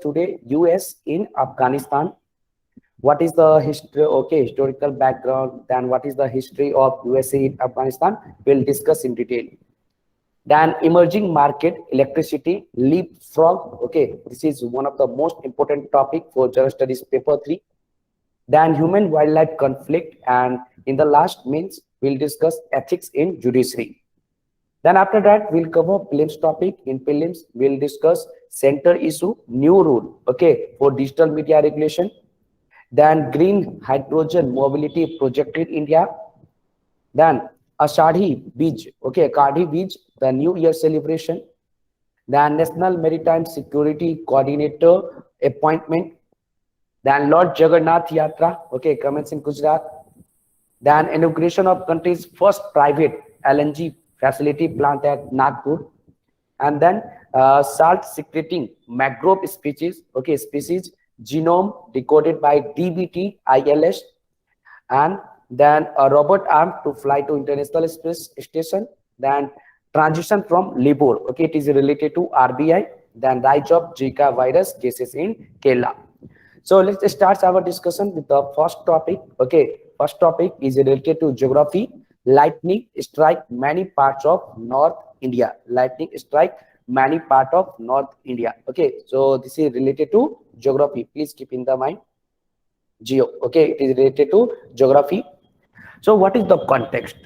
today US in Afghanistan. What is the history? Okay, historical background. Then what is the history of USA in Afghanistan? We'll discuss in detail. Then emerging market electricity leapfrog. Okay, this is one of the most important topic for general studies paper 3. Then human wildlife conflict, and in the last means we'll discuss ethics in judiciary. Then after that, we'll cover prelims topic. In prelims, we'll discuss center issue, new rule, okay, for digital media regulation. Then green hydrogen mobility project in India. Then Ashadhi Beach, okay, Akadhi Beach, the New Year celebration. Then National Maritime Security Coordinator appointment. Then Lord Jagannath Yatra, okay, commence in Gujarat. Then inauguration of country's first private LNG facility plant at Nagpur. And then salt secreting mangrove species, okay, species genome decoded by DBT ILS. And then a robot arm to fly to International Space Station. Then transition from labor, okay, it is related to RBI. Then rise of Zika virus cases in Kerala. So let's start our discussion with the first topic. Okay, first topic is related to geography. Lightning strike many parts of North India. Lightning strike many part of North India. Okay, so this is related to geography. Please keep in the mind. Geo. Okay, it is related to geography. So what is the context?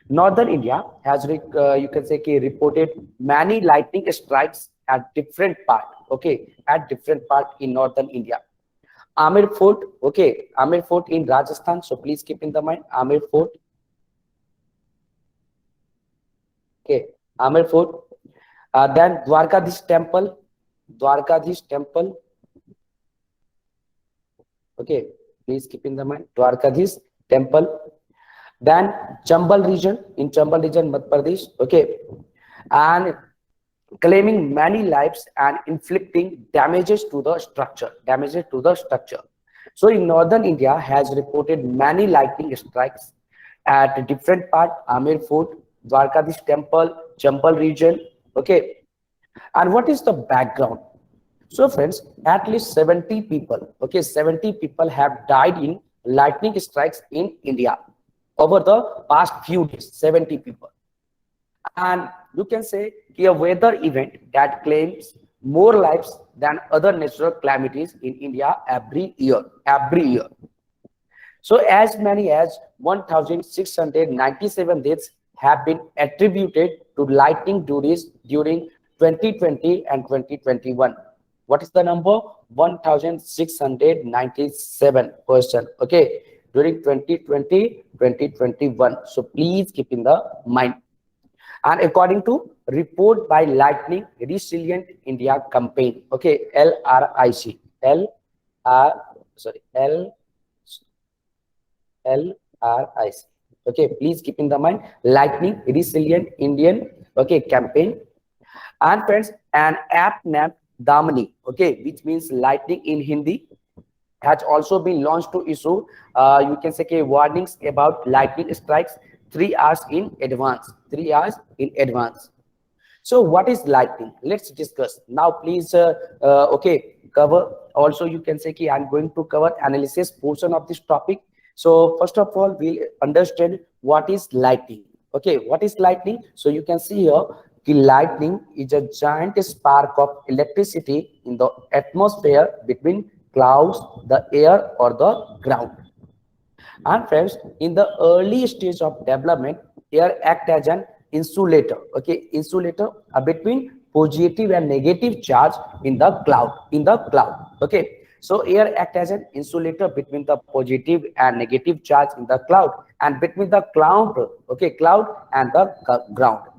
Northern India has you can say reported many lightning strikes at different part. Okay, at different part in Northern India. Amer Fort, okay, Amer Fort in Rajasthan. So please keep in the mind Amer Fort. Okay, Amer Fort. Then Dwarkadish Temple, Dwarkadish Temple. Okay, please keep in the mind Dwarkadish Temple. Then Chambal region, in Chambal region, Madhya Pradesh. Okay, and claiming many lives and inflicting damages to the structure. Damages to the structure. So in Northern India has reported many lightning strikes at different part. Amer Fort, Dwarkadish Temple, Chambal region. Okay, and what is the background? So friends, at least 70 people, okay, 70 people have died in lightning strikes in India over the past few days. 70 people. And you can say a weather event that claims more lives than other natural calamities in India every year. So as many as 1,697 deaths have been attributed to lightning duties during 2020 and 2021. What is the number? 1,697 person. Okay, during 2020, 2021. So please keep in the mind. And according to report by Lightning Resilient India Campaign, okay, LRIC, LRIC. Okay, please keep in the mind Lightning Resilient Indian, okay, campaign. And friends, an app named Damani, okay, which means lightning in Hindi, has also been launched to issue you can say warnings about lightning strikes 3 hours in advance. 3 hours in advance. So what is lightning? Let's discuss now. Please okay, cover also you can say I'm going to cover analysis portion of this topic. So first of all, we understand what is lightning. Okay, what is lightning? So you can see here lightning is a giant spark of electricity in the atmosphere between clouds, the air, or the ground. And friends, in the early stage of development, air act as an insulator. Okay, insulator between positive and negative charge in the cloud. Okay, so air act as an insulator between the positive and negative charge in the cloud, and between the cloud, okay, cloud and the ground.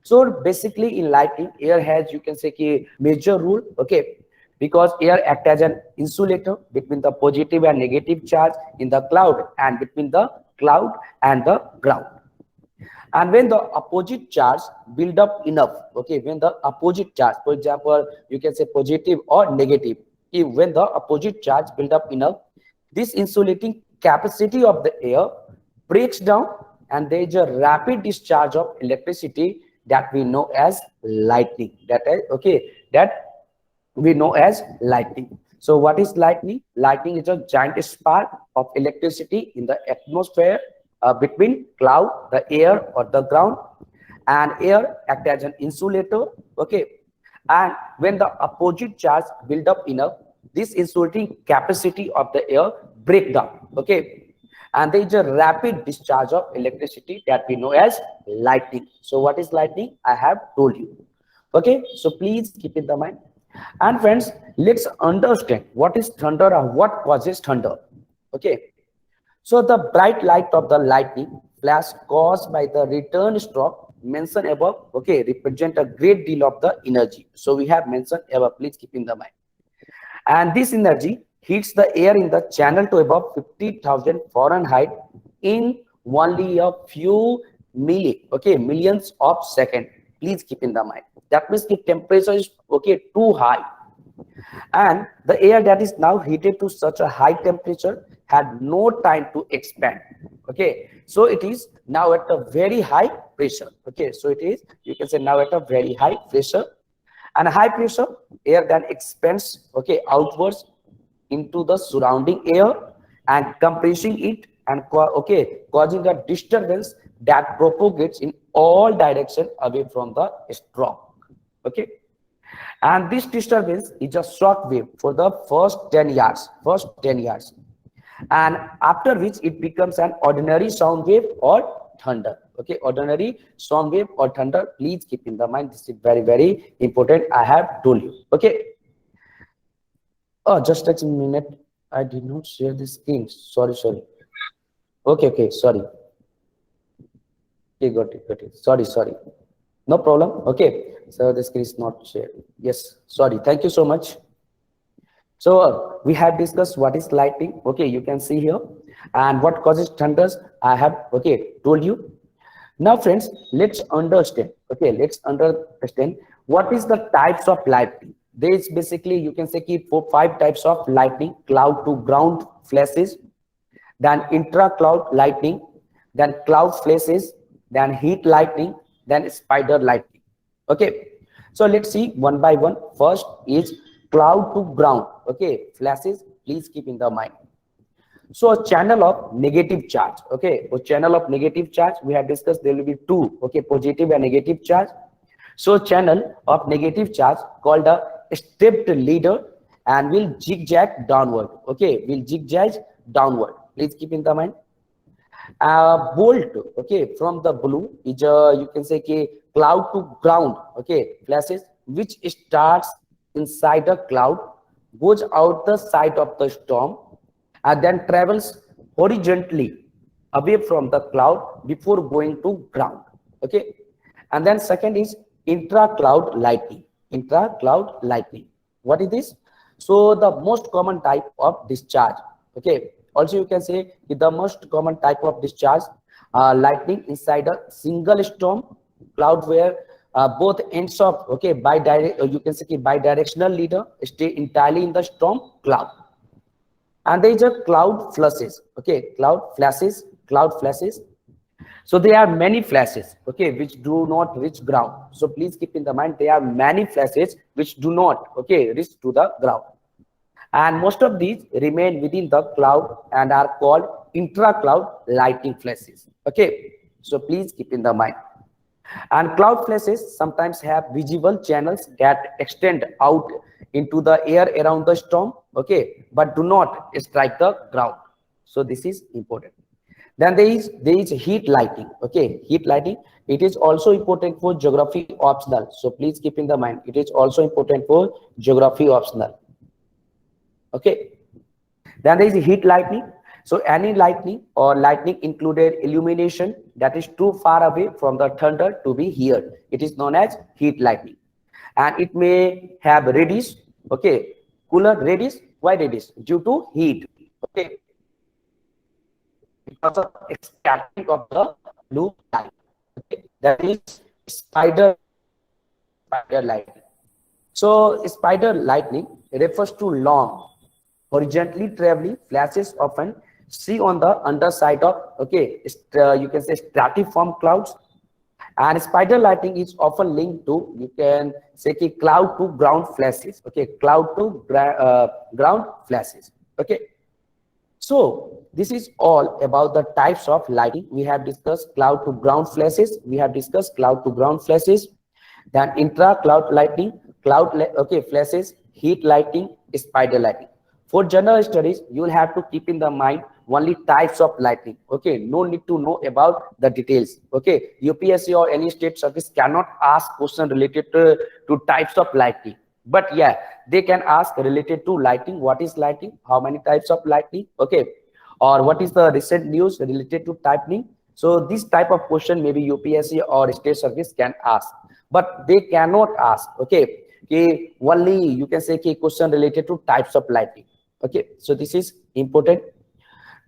So basically in lightning, air has you can say major role. Okay, because air acts as an insulator between the positive and negative charge in the cloud and between the cloud and the ground. And when the opposite charge build up enough, okay, when the opposite charge, for example, you can say positive or negative, when the opposite charge build up enough, this insulating capacity of the air breaks down, and there is a rapid discharge of electricity that we know as lightning. That is okay, that we know as lightning. So what is lightning? Lightning is a giant spark of electricity in the atmosphere between cloud, the air or the ground, and air act as an insulator. Okay, and when the opposite charge build up enough, this insulating capacity of the air break down. Okay, and there is a rapid discharge of electricity that we know as lightning. So what is lightning? I have told you. Okay, so please keep in the mind. And friends, let's understand what is thunder and what causes thunder. Okay, so the bright light of the lightning flash caused by the return stroke mentioned above, okay, represent a great deal of the energy. So we have mentioned above, please keep in the mind. And this energy heats the air in the channel to above 50,000 Fahrenheit in only a few millions of seconds. Please keep in the mind. That means the temperature is okay too high, and the air that is now heated to such a high temperature had no time to expand. Okay, so it is now at a very high pressure. Okay, so it is, you can say, now at a very high pressure, and high pressure air then expands, okay, outwards into the surrounding air and compressing it and causing a disturbance that propagates in all direction away from the stroke. Okay, and this disturbance is a short wave for the first 10 years, and after which it becomes an ordinary sound wave or thunder. Okay, ordinary sound wave or thunder, please keep in the mind, this is very very important, I have told you. Okay, oh, just a minute, I did not share the screen, sorry. Okay, sorry. Okay, got it, sorry, no problem. Okay, so the screen is not shared. Yes, sorry, thank you so much. So we have discussed what is lightning. Okay, you can see here, and what causes thunders, I have, okay, told you. Now friends, let's understand. Okay, let's understand what is the types of lightning. There is basically, you can say, keep 5 types of lightning: cloud to ground flashes, then intra cloud lightning, then cloud flashes, then heat lightning, then spider lightning. Okay, so let's see one by one. First is cloud to ground, okay, flashes, please keep in the mind. So a channel of negative charge, okay, a channel of negative charge, we have discussed there will be two, okay, positive and negative charge. So channel of negative charge called a stepped leader and will zigzag downward. Okay, will zigzag downward, please keep in the mind. Bolt, okay, from the blue is you can say cloud to ground, okay, flashes, which starts inside a cloud, goes out the side of the storm, and then travels horizontally away from the cloud before going to ground. Okay, and then second is intra cloud lightning. Intra cloud lightning, what is this? So the most common type of discharge. Okay, also you can say the most common type of discharge lightning inside a single storm cloud, where both ends of, okay, you can say bidirectional leader stay entirely in the storm cloud. And there is a cloud flashes. Okay, cloud flashes. So there are many flashes, okay, which do not reach ground. So please keep in the mind, there are many flashes which do not, okay, reach to the ground, and most of these remain within the cloud and are called intra cloud lightning flashes. Okay, so please keep in the mind. And cloud flashes sometimes have visible channels that extend out into the air around the storm, okay, but do not strike the ground. So this is important. Then there is heat lightning. Okay, heat lightning, it is also important for geography optional. So please keep in the mind, it is also important for geography optional. Okay, then there is heat lightning. So any lightning or lightning included illumination that is too far away from the thunder to be heard, it is known as heat lightning. And it may have reddish, okay, cooler reddish. Why reddish? Due to heat. Okay, because of scattering of the blue light. Okay, that is spider lightning. So spider lightning refers to long horizontally traveling flashes often see on the underside of, okay, you can say stratiform clouds, And spider lightning is often linked to, you can say, cloud to ground flashes. Okay, cloud to ground flashes. Okay, so this is all about the types of lighting. We have discussed cloud to ground flashes. We have discussed cloud to ground flashes. Then intra cloud lighting, okay, flashes, heat lighting, spider lighting. For general studies, you will have to keep in the mind only types of lighting. Okay, no need to know about the details. Okay, UPSC or any state service cannot ask question related to types of lighting. But yeah, they can ask related to lighting. What is lighting? How many types of lighting? Okay, or what is the recent news related to typing? So this type of question maybe UPSC or state service can ask, but they cannot ask. Okay, only you can say question related to types of lighting. Okay, so this is important.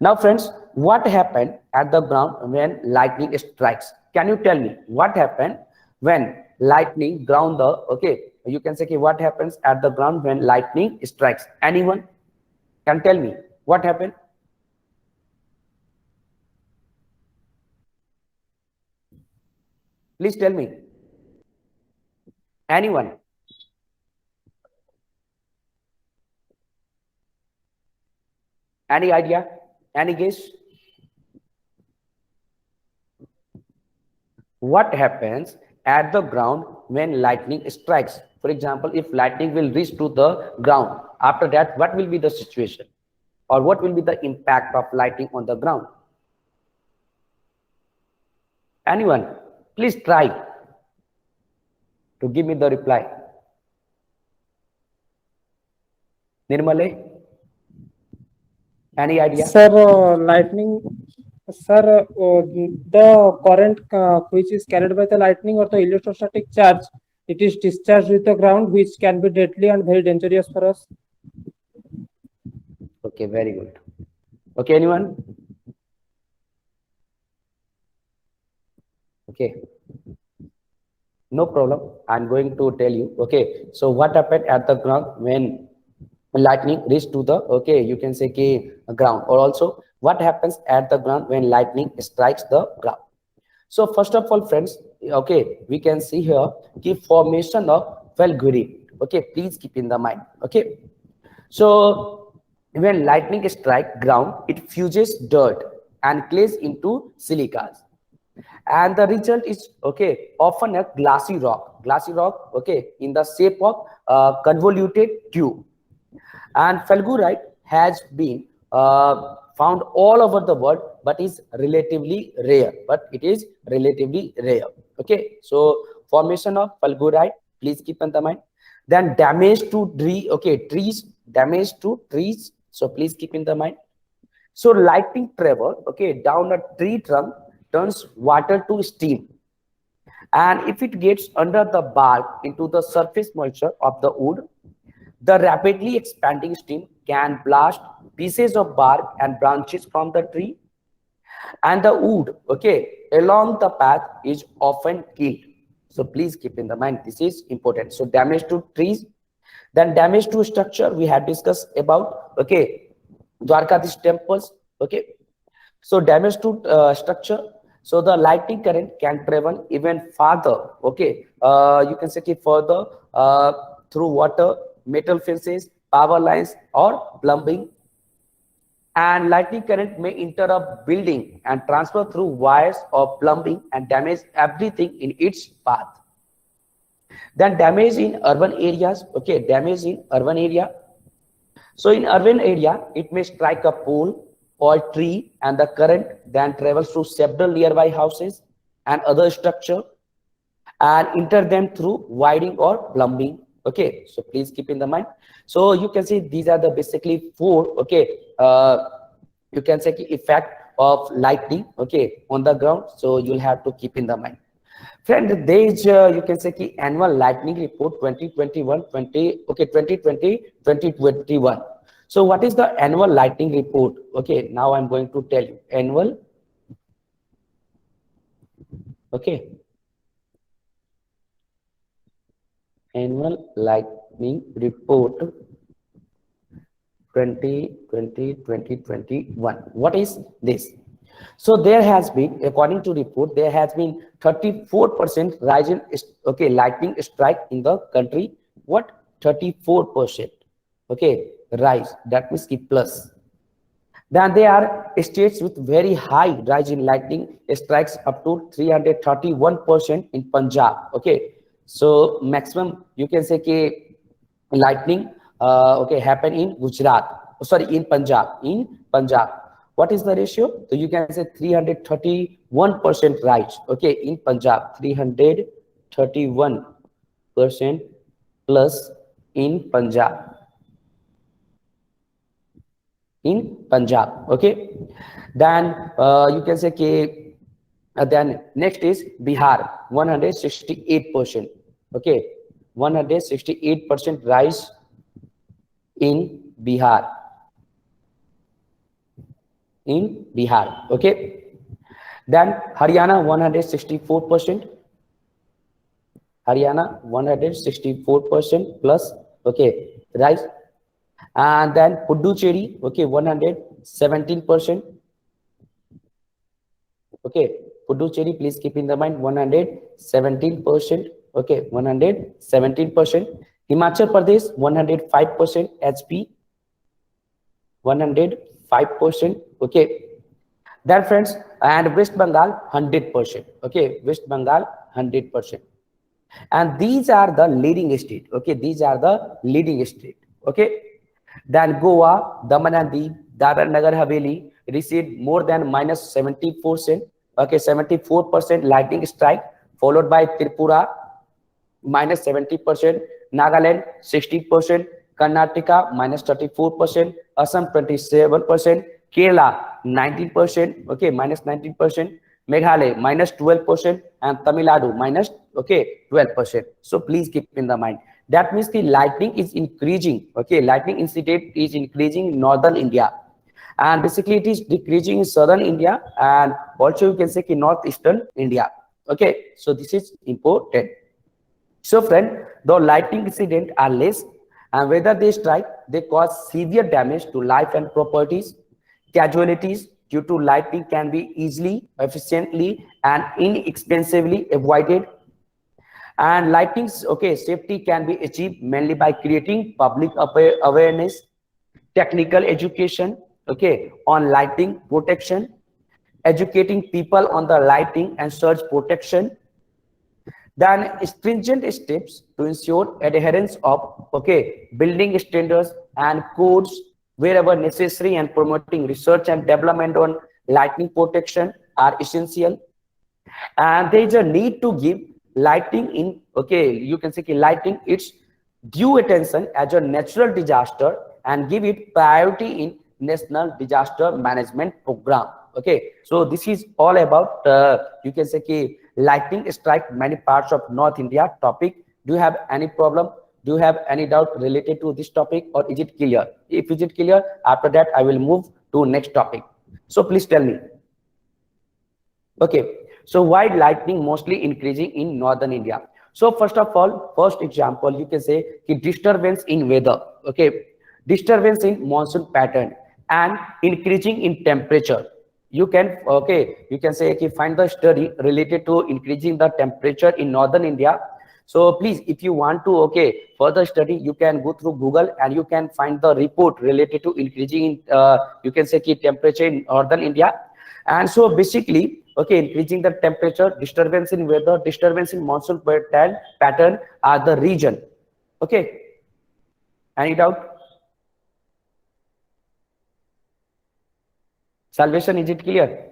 Now friends, what happened at the ground when lightning strikes? Can you tell me what happened when lightning ground the, okay, you can say what happens at the ground when lightning strikes? Anyone can tell me what happened? Please tell me. Anyone? Any idea? Any guess? What happens at the ground when lightning strikes? For example, if lightning will reach to the ground, after that, what will be the situation? Or what will be the impact of lightning on the ground? Anyone? Please try to give me the reply. Nirmale, any idea? Sir, lightning, sir, the current which is carried by the lightning or the electrostatic charge, it is discharged with the ground, which can be deadly and very dangerous for us. Okay, very good. Okay, anyone? Okay, no problem. I'm going to tell you. Okay, so what happened at the ground when lightning reach to the, okay, you can say ground, or also what happens at the ground when lightning strikes the ground? So first of all, friends, okay, we can see here the formation of fulgurite. Okay, please keep in the mind. Okay, so when lightning strike ground, it fuses dirt and clays into silicas, and the result is, okay, often a glassy rock, okay, in the shape of convoluted tube. And fulgurite has been found all over the world, but is relatively rare. Okay, so formation of fulgurite, please keep in the mind. Then damage to tree, okay, damage to trees. So please keep in the mind. So lightning travel, okay, down a tree trunk turns water to steam, and if it gets under the bark into the surface moisture of the wood, the rapidly expanding steam can blast pieces of bark and branches from the tree, and the wood, okay, along the path is often killed. So please keep in the mind, this is important. So damage to trees, then damage to structure we had discussed about, okay, Dwarkadish temples, okay. So damage to structure, so the lightning current can travel even farther, okay, you can say further through water, metal fences, power lines, or plumbing. And lightning current may enter a building and transfer through wires or plumbing and damage everything in its path. Then damage in urban areas, okay, damage in urban area. So in urban area, it may strike a pole or tree, and the current then travels through several nearby houses and other structure and enter them through wiring or plumbing. Okay, so please keep in the mind. So you can see these are the basically four, okay, you can say effect of lightning, okay, on the ground. So you'll have to keep in the mind. Friend, there is you can say annual lightning report 2021 20, okay, 2020 2021. So what is the annual lightning report? Okay, now I'm going to tell you annual, okay, annual lightning report 2020 2021. What is this? So there has been, according to report, there has been 34% rise in lightning strike in the country. What? 34%. Okay, rise. That means ki plus. Then there are states with very high rise in lightning strikes up to 331% in Punjab. Okay, so maximum you can say ki lightning happen in Gujarat. Oh, sorry, in Punjab. In Punjab, what is the ratio? So you can say 331% rise. Okay, in Punjab, 331% plus in Punjab. Okay, then you can say कि then next is Bihar, 168%. Okay, 168% rise in Bihar. In Bihar. Okay, then Haryana 164%. Haryana 164% plus. Okay, rise. And then Puducherry, okay, 117%. Okay, Puducherry, please keep in the mind 117%. Okay, 117%. Himachal Pradesh 105%. HP 105%. Okay, then friends, and West Bengal 100%. Okay, West Bengal 100%. And these are the leading state. Okay, these are the leading state. Okay, then Goa, Daman and Diu, Dadar Nagar Haveli received more than minus 74%. Okay, 74% lightning strike, followed by Tripura minus 70%, Nagaland 60%, Karnataka minus 34%, Assam 27%, Kerala 19%, okay, minus 19%, Meghalaya minus 12%, and Tamil Nadu minus 12%. So please keep in the mind. That means the lightning is increasing. Okay, lightning incident is increasing in northern India, and basically it is decreasing in southern India, and also you can say in northeastern India. Okay, so this is important. So friend, the lightning incidents are less, and whether they strike, they cause severe damage to life and properties. Casualties due to lightning can be easily, efficiently, and inexpensively avoided. And lightning's safety can be achieved mainly by creating public awareness, technical education, on lighting protection, educating people on the lighting and surge protection, then stringent steps to ensure adherence of building standards and codes wherever necessary, and promoting research and development on lightning protection are essential. And there is a need to give lighting in you can say lighting its due attention as a natural disaster, and give it priority in national disaster management program. Okay, so this is all about you can say lightning strike many parts of North India topic. Do you have any problem? Do you have any doubt related to this topic, or is it clear? If is it clear, after that I will move to next topic. So please tell me. Okay, so why lightning mostly increasing in northern India? So first of all, first example you can say disturbance in weather. Okay, disturbance in monsoon pattern and increasing in temperature. You can you can say find the study related to increasing the temperature in northern India. So please, if you want to further study, you can go through Google and you can find the report related to increasing in you can say temperature in northern India. And so basically increasing the temperature, disturbance in weather, disturbance in monsoon pattern are the region. Okay, any doubt? Salvation, is it clear?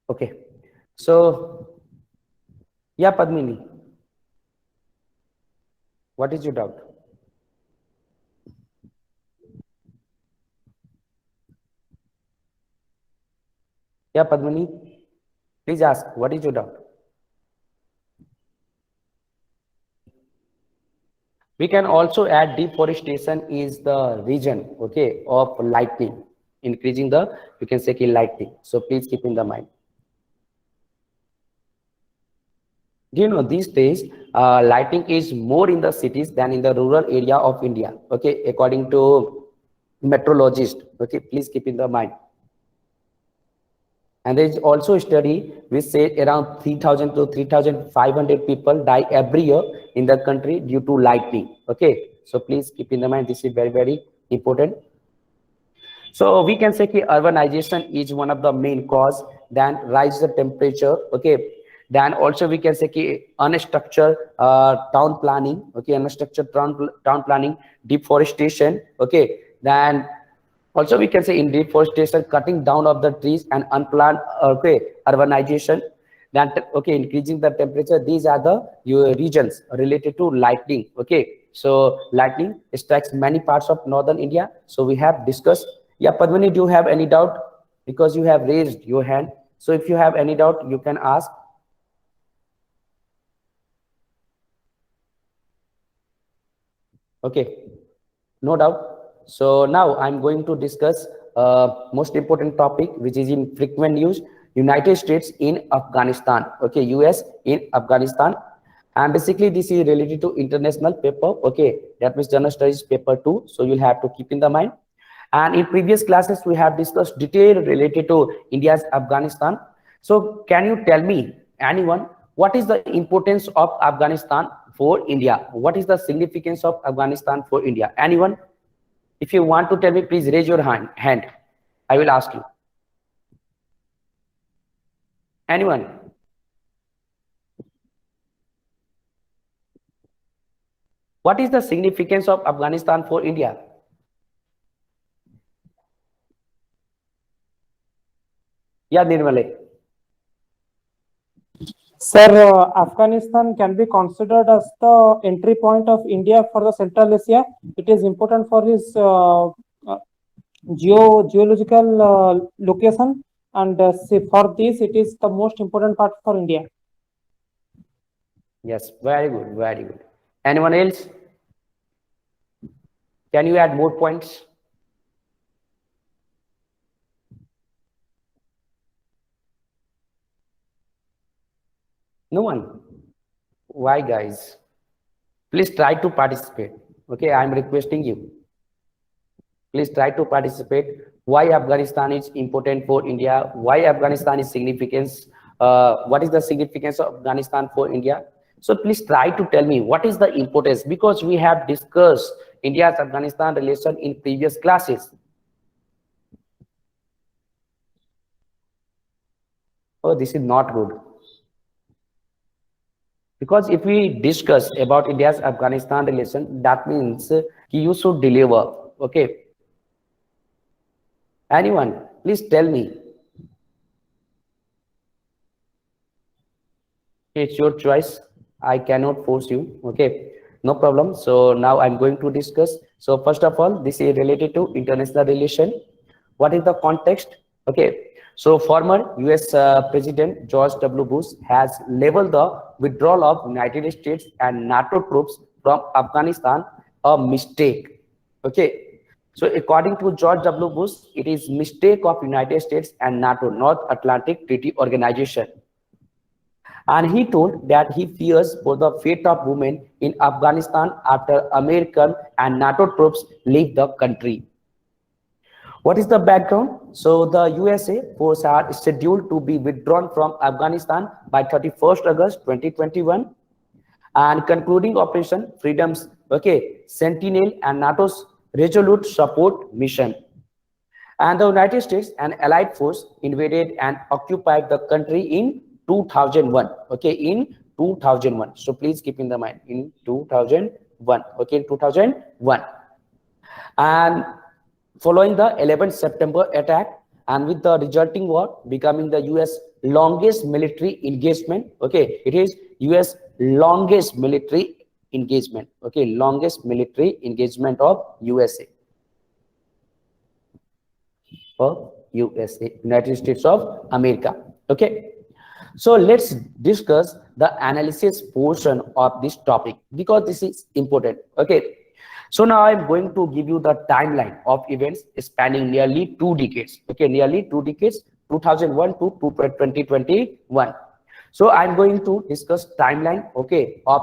Okay, so yeah, Padmini, what is your doubt? Yeah, Padmini, please ask, what is your doubt? We can also add deforestation is the region, okay, of lightning, increasing the, you can say lightning. So please keep in the mind. Do you know these days lighting is more in the cities than in the rural area of India? Okay, according to meteorologist. Okay, please keep in the mind. And there is also a study which says around 3,000 to 3,500 people die every year in the country due to lightning. Okay, so please keep in the mind. This is very, very important. So we can say that urbanization is one of the main cause, then rise the temperature, okay. Then also we can say that unstructured town planning, okay, unstructured town planning, deforestation, okay. Then also we can say in deforestation, cutting down of the trees and unplanned, okay, urbanization. Then okay, increasing the temperature. These are the regions related to lightning, okay. So lightning strikes many parts of northern India. So we have discussed. Yeah, Padmini, do you have any doubt? Because you have raised your hand. So if you have any doubt, you can ask. Okay, no doubt. So now I'm going to discuss most important topic, which is in frequent news: United States in Afghanistan. Okay, US in Afghanistan. And basically this is related to international paper. Okay, that means general studies paper 2. So you'll have to keep in the mind. And in previous classes, we have discussed detail related to India's Afghanistan. So can you tell me, anyone, what is the importance of Afghanistan for India? What is the significance of Afghanistan for India? Anyone? If you want to tell me, please raise your hand. I will ask you. Anyone? What is the significance of Afghanistan for India? Yeah, Nirmale. Sir, Afghanistan can be considered as the entry point of India for the Central Asia. It is important for its geological location, and for this, it is the most important part for India. Yes, very good, very good. Anyone else? Can you add more points? No one. Why, guys? Please try to participate. Okay, I'm requesting you. Please try to participate. Why Afghanistan is important for India? Why Afghanistan is significance? What is the significance of Afghanistan for India? So please try to tell me what is the importance, because we have discussed India's Afghanistan relation in previous classes. Oh, this is not good. Because if we discuss about India's Afghanistan relation, that means you should deliver. Okay. Anyone, please tell me. It's your choice. I cannot force you. Okay, no problem. So now I'm going to discuss. So first of all, this is related to international relation. What is the context? Okay, so former US President George W. Bush has labeled the withdrawal of United States and NATO troops from Afghanistan a mistake. Okay, so according to George W. Bush, it is mistake of United States and NATO, North Atlantic Treaty Organization. And he told that he fears for the fate of women in Afghanistan after American and NATO troops leave the country. What is the background? So the USA forces are scheduled to be withdrawn from Afghanistan by 31st August 2021, and concluding Operation Freedom's, okay, Sentinel and NATO's Resolute Support Mission. And the United States and Allied force invaded and occupied the country in 2001. Okay, in 2001. So please keep in the mind, in 2001. Okay, in 2001. And following the 11th September attack, and with the resulting war becoming the US longest military engagement. Okay, it is US longest military engagement. Okay, longest military engagement of USA. Of USA, United States of America. Okay, so let's discuss the analysis portion of this topic because this is important. Okay, so now I'm going to give you the timeline of events spanning nearly 2 decades. Okay, nearly 2 decades, 2001 to 2021. So I'm going to discuss timeline, okay, of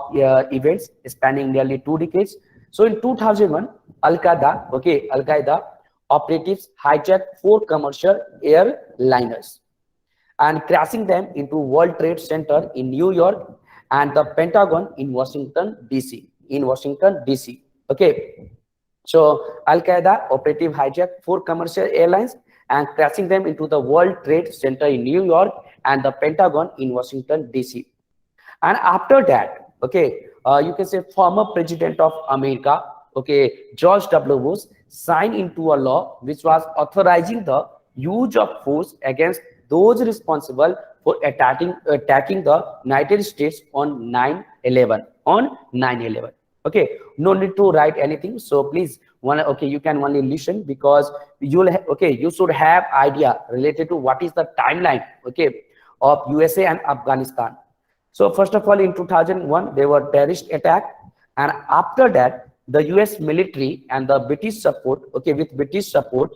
events spanning nearly 2 decades. So in 2001, Al-Qaeda, okay, Al-Qaeda operatives hijacked 4 commercial airliners and crashing them into World Trade Center in New York and the Pentagon in Washington, D.C. In Washington, D.C. Okay. So Al-Qaeda operative hijacked 4 commercial airlines and crashing them into the World Trade Center in New York and the Pentagon in Washington, D.C. And after that, okay, you can say former president of America, okay, George W. Bush signed into a law which was authorizing the use of force against those responsible for attacking the United States on 9/11. On 9/11. Okay, no need to write anything. So please, okay, you can only listen because okay, you should have idea related to what is the timeline, okay, of USA and Afghanistan. So first of all, in 2001, there were terrorist attack, and after that, the US military and the British support, okay, with British support,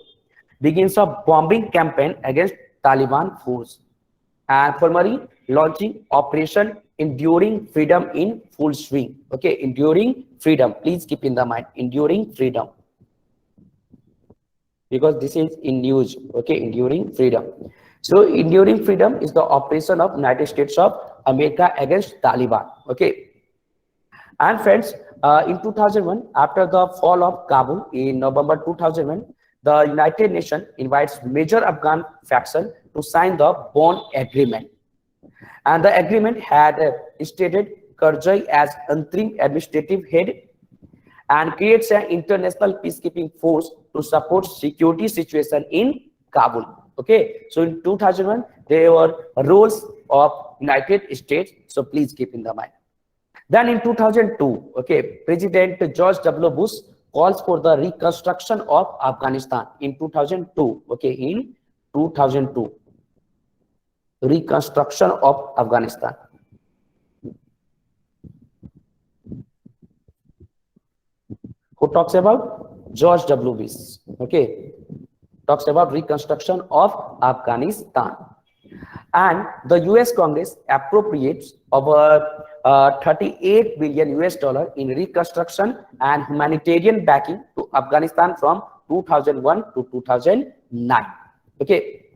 begins a bombing campaign against Taliban force, and formally launching Operation Enduring Freedom in full swing. Okay, Enduring Freedom. Please keep in the mind, Enduring Freedom, because this is in news. Okay, Enduring Freedom. So Enduring Freedom is the operation of United States of America against Taliban. Okay, and friends, in 2001, after the fall of Kabul in November 2001, the United Nations invites major Afghan faction to sign the Bonn Agreement. And the agreement had stated Karzai as interim administrative head and creates an international peacekeeping force to support security situation in Kabul. Okay, so in 2001, there were roles of United States. So please keep in the mind. Then in 2002, okay, President George W. Bush calls for the reconstruction of Afghanistan in 2002. Okay, in 2002, reconstruction of Afghanistan. Who talks about? George W. Bush. Okay, talks about reconstruction of Afghanistan. And the US Congress appropriates over 38 billion US dollar in reconstruction and humanitarian backing to Afghanistan from 2001 to 2009. Okay,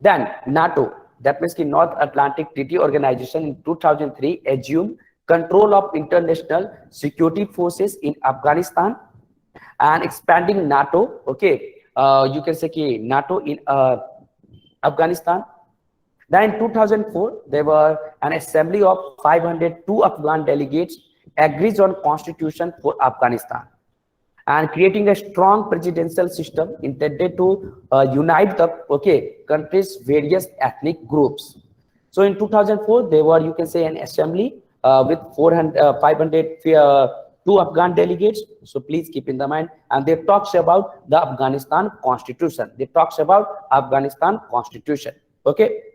then NATO, that means the North Atlantic Treaty Organization, in 2003 assumed control of international security forces in Afghanistan and expanding NATO. Okay, you can say NATO in Afghanistan. Then in 2004, there were an assembly of 502 Afghan delegates agrees on constitution for Afghanistan and creating a strong presidential system intended to unite the country's various ethnic groups. So in 2004, there were, you can say, an assembly with 502 Afghan delegates. So please keep in the mind, and they talks about the Afghanistan constitution. They talks about Afghanistan constitution. Okay.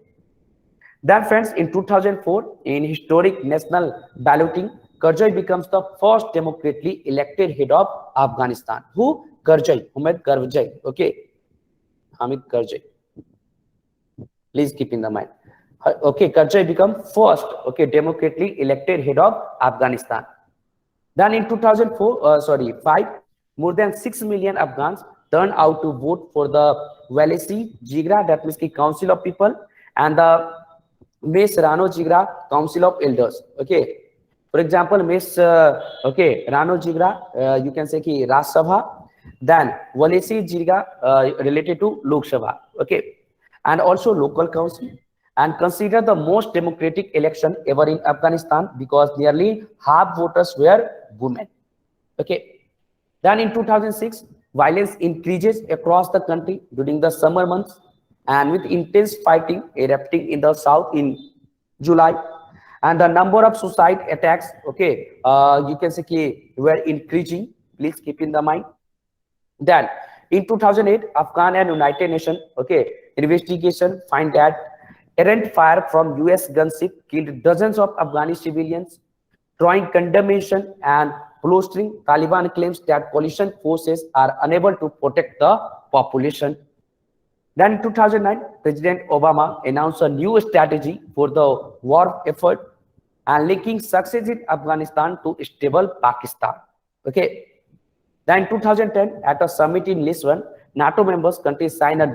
Then friends, in 2004, in historic national balloting, Karzai becomes the first democratically elected head of Afghanistan. Who? Karzai, Hamid Karzai. Okay, Hamid Karzai. Please keep in the mind. Okay, Karzai become first, okay, democratically elected head of Afghanistan. Then in 5, more than 6 million Afghans turned out to vote for the Walisi Jigra, that means the Council of People, and the Miss Rano Jigra Council of Elders. Okay, for example, Miss Rano Jigra, you can say ki Raj Sabha, then Walisi Jigra related to Lok Sabha. Okay, and also local council, and consider the most democratic election ever in Afghanistan because nearly half voters were women. Okay, then in 2006, violence increases across the country during the summer months, and with intense fighting erupting in the south in July, and the number of suicide attacks, okay, you can say were increasing. Please keep in the mind. Then in 2008, Afghan and United Nations, okay, investigation find that Errant fire from US gunship killed dozens of Afghani civilians, drawing condemnation and bolstering Taliban claims that coalition forces are unable to protect the population. Then in 2009, President Obama announced a new strategy for the war effort and linking success in Afghanistan to stable Pakistan. Okay. Then in 2010, at a summit in Lisbon, NATO members countries signed a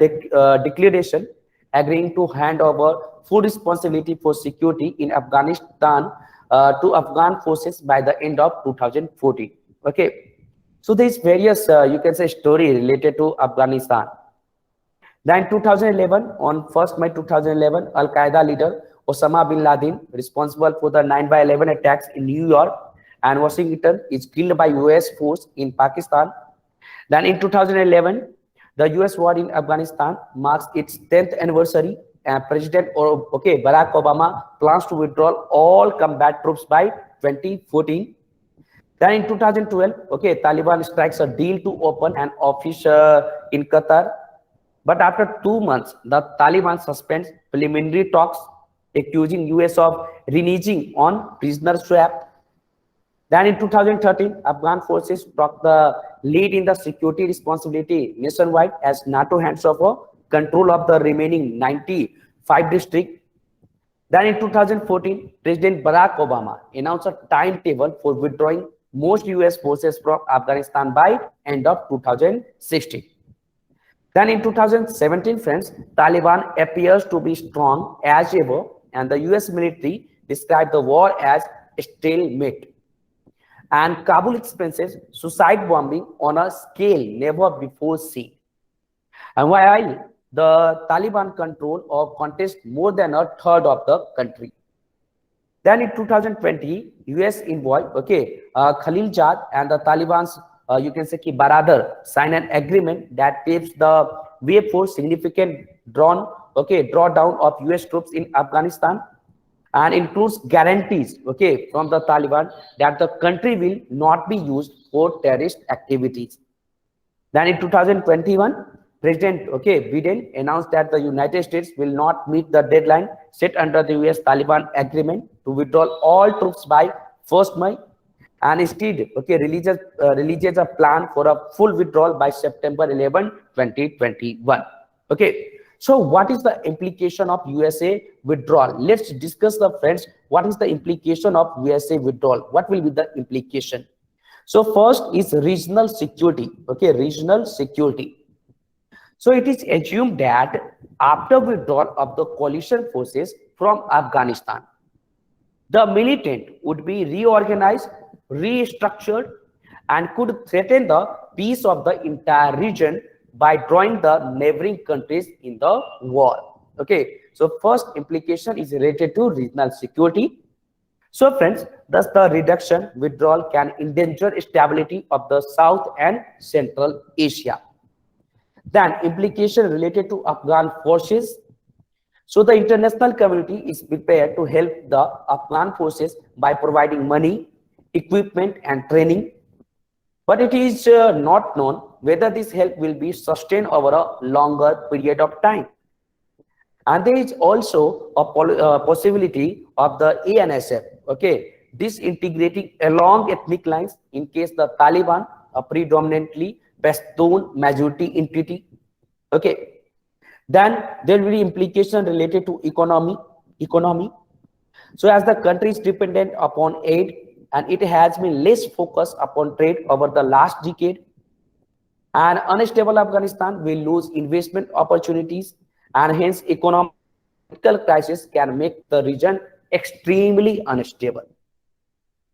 declaration agreeing to hand over full responsibility for security in Afghanistan to Afghan forces by the end of 2014. Okay. So there's various, you can say, story related to Afghanistan. Then in 2011, on 1st May 2011, Al-Qaeda leader Osama bin Laden, responsible for the 9/11 attacks in New York and Washington, is killed by US force in Pakistan. Then in 2011, the US war in Afghanistan marks its 10th anniversary, and President Barack Obama plans to withdraw all combat troops by 2014. Then in 2012, Taliban strikes a deal to open an office in Qatar. But after 2 months, the Taliban suspends preliminary talks, accusing US of reneging on prisoner swap. Then in 2013, Afghan forces took the lead in the security responsibility nationwide as NATO hands over control of the remaining 95 districts. Then in 2014, President Barack Obama announced a timetable for withdrawing most US forces from Afghanistan by end of 2016. Then in 2017, friends, Taliban appears to be strong as ever, and the US military described the war as a stalemate. And Kabul experiences suicide bombing on a scale never before seen. And while the Taliban control or contest more than a third of the country. Then in 2020, US envoy, Khalil Jad and the Taliban's you can say Baradar sign an agreement that paves the way for significant drawdown of US troops in Afghanistan and includes guarantees from the Taliban that the country will not be used for terrorist activities. Then in 2021, President Biden announced that the United States will not meet the deadline set under the US Taliban agreement to withdraw all troops by 1st May. And instead, releases a plan for a full withdrawal by September 11, 2021. Okay, so what is the implication of USA withdrawal? Let's discuss the friends. What is the implication of USA withdrawal? What will be the implication? So first is regional security. Regional security. So it is assumed that after withdrawal of the coalition forces from Afghanistan, the militant would be reorganized, restructured, and could threaten the peace of the entire region by drawing the neighboring countries in the war. So first implication is related to regional security. So friends, thus the reduction withdrawal can endanger stability of the South and Central Asia. Then implication related to Afghan forces. So the international community is prepared to help the Afghan forces by providing money, equipment and training, but it is not known whether this help will be sustained over a longer period of time. And there is also a possibility of the ANSF disintegrating along ethnic lines in case the Taliban, a predominantly Pashtun majority entity. Then there will be implication related to economy. So as the country is dependent upon aid and it has been less focused upon trade over the last decade, and unstable Afghanistan will lose investment opportunities, and hence economic crisis can make the region extremely unstable.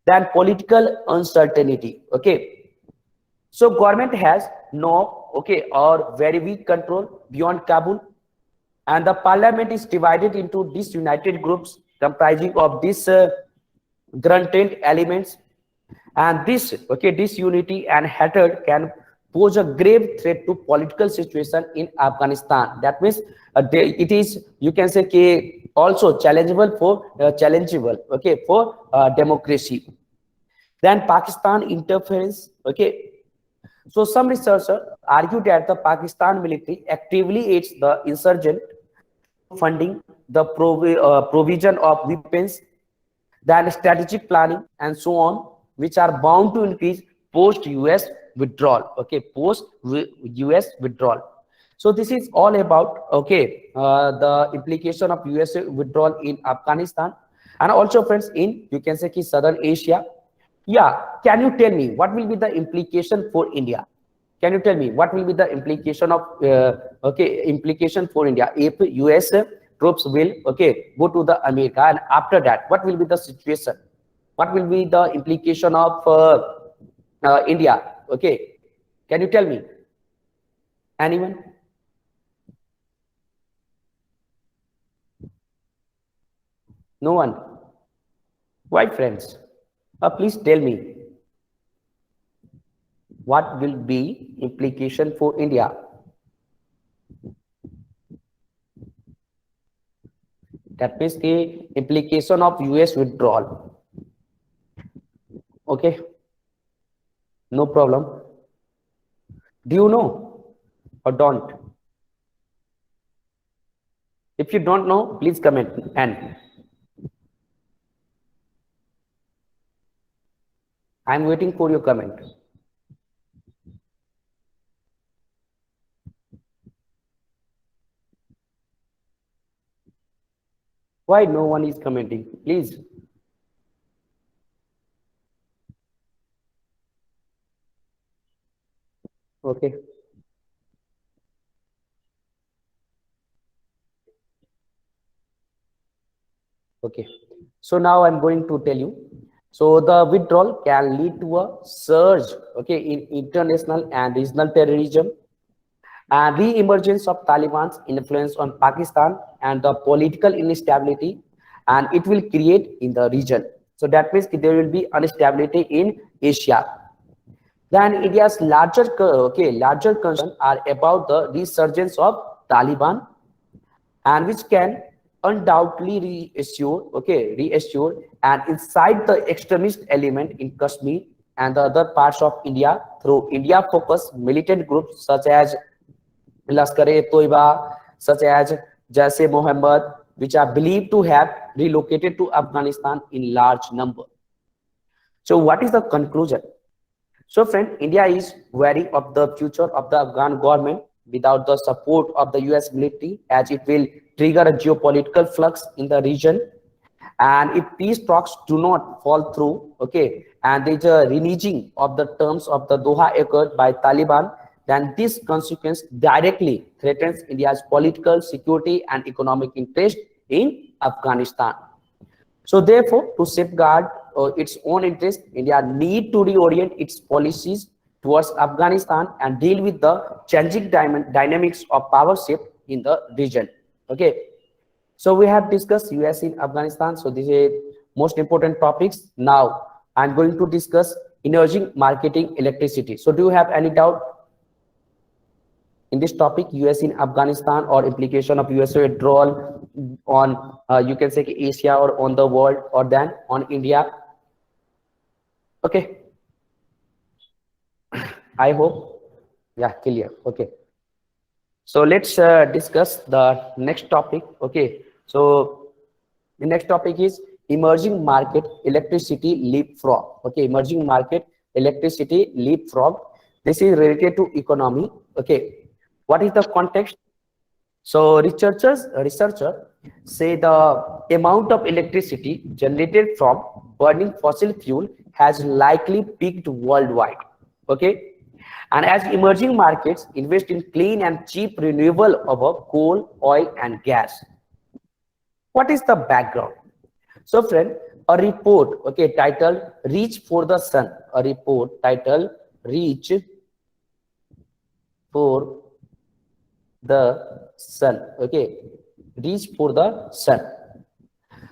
Then political uncertainty. So government has no or very weak control beyond Kabul, and the parliament is divided into disunited groups comprising of disgruntled elements, and this disunity and hatred can pose a grave threat to political situation in Afghanistan. That means it is, you can say, also challengeable for democracy. Then Pakistan interference. So some researchers argue that the Pakistan military actively aids the insurgent funding, the provision of weapons, then strategic planning, and so on, which are bound to increase post-US withdrawal. Okay, post-US withdrawal. So this is all about the implication of USA withdrawal in Afghanistan, and also friends in you can say ki Southern Asia. Yeah, can you tell me what will be the implication for India? Can you tell me what will be the implication of implication for India if US troops will go to the America, and after that what will be the situation? What will be the implication of India? Okay, can you tell me? Anyone? No one. Why, friends? Please tell me what will be implication for India? That means the implication of US withdrawal. Okay, no problem. Do you know or don't? If you don't know, please comment. And I'm waiting for your comment. Why no one is commenting? Please. Okay. Okay. So now I'm going to tell you. So the withdrawal can lead to a surge, in international and regional terrorism, and re-emergence of Taliban's influence on Pakistan, and the political instability, and it will create in the region. So that means there will be instability in Asia. Then India's larger concern are about the resurgence of Taliban, and which can undoubtedly reassure and incite the extremist element in Kashmir and the other parts of India through India-focused militant groups such as Lashkar-e-Toiba, such as Jaish Mohammed, which are believed to have relocated to Afghanistan in large number. So what is the conclusion? So friend, India is wary of the future of the Afghan government without the support of the US military, as it will trigger a geopolitical flux in the region. And if peace talks do not fall through, and there's a reneging of the terms of the Doha Accord by Taliban, then this consequence directly threatens India's political, security, and economic interest in Afghanistan. So therefore, to safeguard its own interest, India need to reorient its policies towards Afghanistan and deal with the changing dynamics of power shift in the region. Okay. So we have discussed US in Afghanistan. So this is most important topics. Now I'm going to discuss emerging marketing electricity. So do you have any doubt in this topic, US in Afghanistan, or implication of US withdrawal on you can say Asia or on the world, or then on India? Okay. I hope, yeah, clear. Okay. So let's discuss the next topic. Okay. So the next topic is emerging market electricity leapfrog. Okay, emerging market electricity leapfrog. This is related to economy. Okay, what is the context? So researchers say the amount of electricity generated from burning fossil fuel has likely peaked worldwide. Okay, and as emerging markets invest in clean and cheap renewable over coal, oil, and gas. What is the background? So friend, a report titled Reach for the Sun, a report titled Reach for the Sun, Reach for the Sun.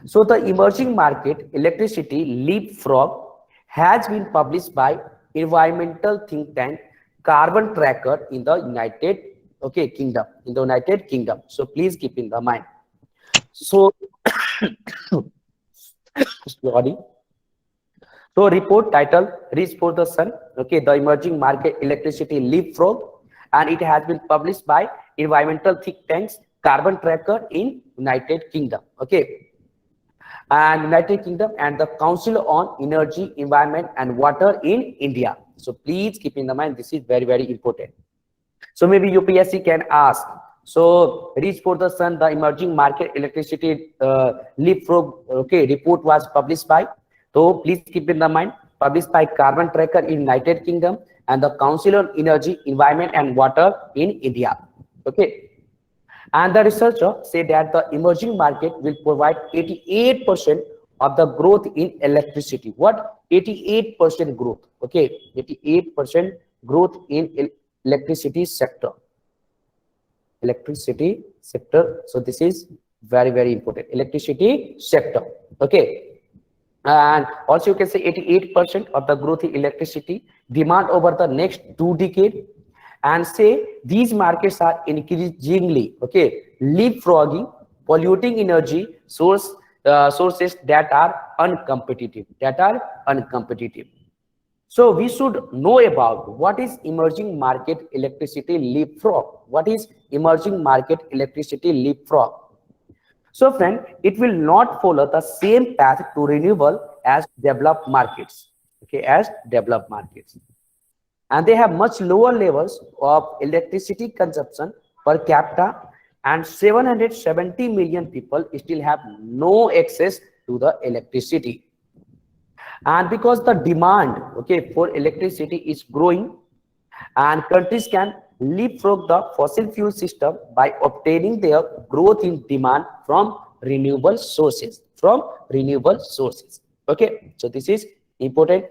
So the emerging market electricity leapfrog has been published by environmental think tank Carbon Tracker in the United Kingdom. So please keep in the mind. So sorry. So report title Reach for the Sun, the emerging market electricity leapfrog, and it has been published by environmental think tanks carbon tracker in United Kingdom. Okay, and United Kingdom and the Council on Energy, Environment and Water in India. So please keep in the mind, this is very, very important. So maybe UPSC can ask, so Reach for the Sun, the emerging market electricity leapfrog, okay, report was published by, so please keep in the mind, published by Carbon Tracker in United Kingdom and the Council on Energy, Environment and Water in India. Okay, and the researcher said that the emerging market will provide 88% of the growth in electricity. What? 88% growth. Okay, 88% growth in electricity sector. Electricity sector. So this is very, very important. Electricity sector. Okay. And also you can say 88% of the growth in electricity demand over the next 2 decades, and say these markets are increasingly, okay, leapfrogging polluting energy sources that are uncompetitive, So we should know about what is emerging market electricity leapfrog. What is emerging market electricity leapfrog? So friend, it will not follow the same path to renewable as developed markets, okay, as developed markets. And they have much lower levels of electricity consumption per capita, and 770 million people still have no access to the electricity. And because the demand, okay, for electricity is growing, and countries can leapfrog the fossil fuel system by obtaining their growth in demand from renewable sources, okay. So this is important.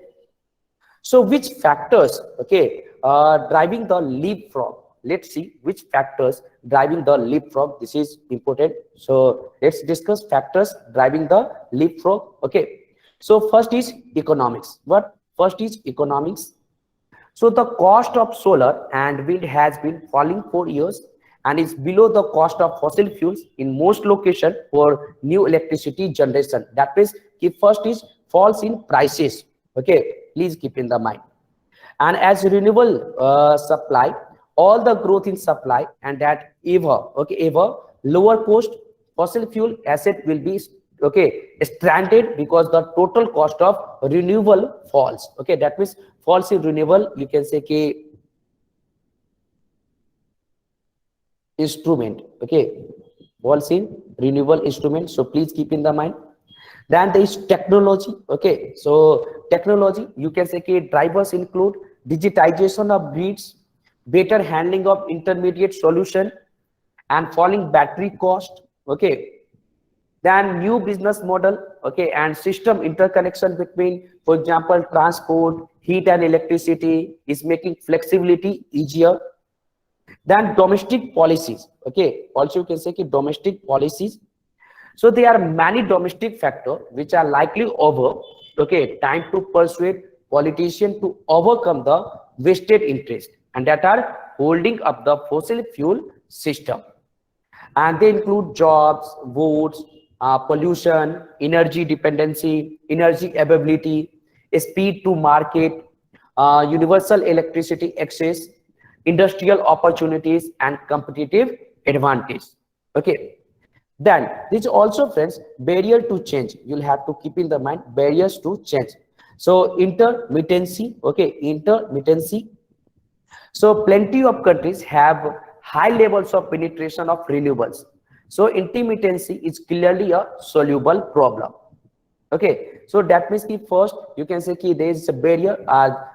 So which factors, okay, driving the leapfrog? Let's see which factors driving the leapfrog. This is important. So let's discuss factors driving the leapfrog. Okay, so first is economics. What? First is economics. So the cost of solar and wind has been falling for years and is below the cost of fossil fuels in most locations for new electricity generation. That means first is falls in prices. Okay, please keep in the mind. And as renewable supply, all the growth in supply, and that ever lower cost fossil fuel asset will be, okay, stranded because the total cost of renewable falls. Okay, that means falls in renewable, you can say कि instrument, okay, falls in renewable instrument. So please keep in the mind. Then there is technology. Okay, so technology, you can say कि drivers include digitization of grids, better handling of intermediate solution, and falling battery cost. Okay, then new business model, okay, and system interconnection between, for example, transport, heat and electricity is making flexibility easier. Then domestic policies, okay, also you can say कि domestic policies. So there are many domestic factors which are likely over, okay, time to persuade politicians to overcome the vested interest, and that are holding up the fossil fuel system. And they include jobs, votes, pollution, energy dependency, energy availability, speed to market, universal electricity access, industrial opportunities, and competitive advantage. Okay. Then this also, friends, barrier to change. You'll have to keep in the mind barriers to change. So intermittency, okay, intermittency. So plenty of countries have high levels of penetration of renewables. So intermittency is clearly a soluble problem. Okay, so that means the first you can say there is a barrier.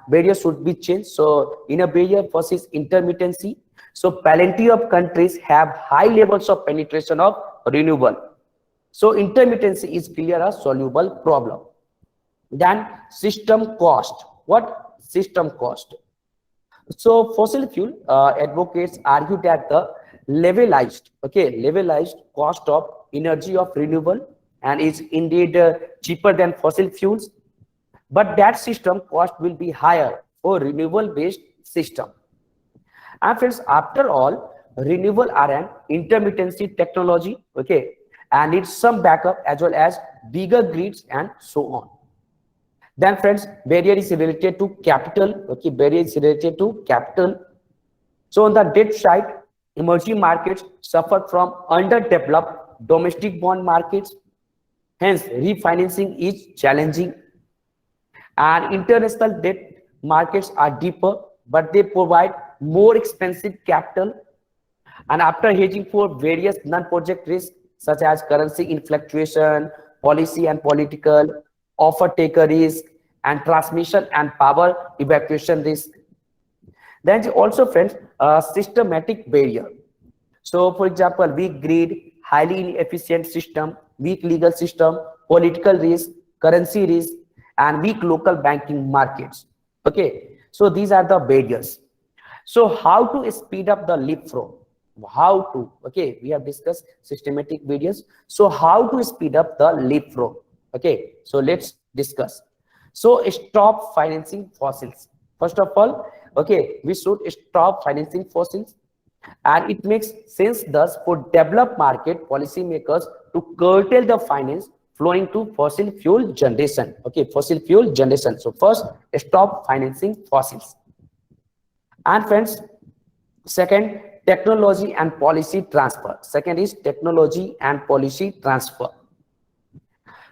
Barrier should be changed. So in a barrier, first is intermittency. So plenty of countries have high levels of penetration of renewable. So intermittency is clear a soluble problem. Then system cost. What? System cost. So fossil fuel advocates argue that the levelized, okay, levelized cost of energy of renewable and is indeed cheaper than fossil fuels, but that system cost will be higher for renewable based system. And friends, after all, renewable are an intermittency technology, okay, and needs some backup as well as bigger grids and so on. Then friends, barrier is related to capital. Okay, barrier is related to capital. So on the debt side, Emerging markets suffer from underdeveloped domestic bond markets. Hence, refinancing is challenging. And international debt markets are deeper, but they provide more expensive capital. And after hedging for various non-project risks such as currency inflation, policy and political, offer taker risk, and transmission and power evacuation risk. Then also, friends, a systematic barrier. So, for example, weak grid, highly inefficient system, weak legal system, political risk, currency risk, and weak local banking markets. Okay, so these are the barriers. So, how to speed up the leapfrog? How to? Okay, we have discussed systematic barriers. So, how to speed up the leapfrog? Okay, so let's discuss. So, stop financing fossils. First of all, okay, we should stop financing fossils, and it makes sense thus for developed market policymakers to curtail the finance flowing to fossil fuel generation. Okay, fossil fuel generation. So first, stop financing fossils. And friends, second, technology and policy transfer. Second is technology and policy transfer.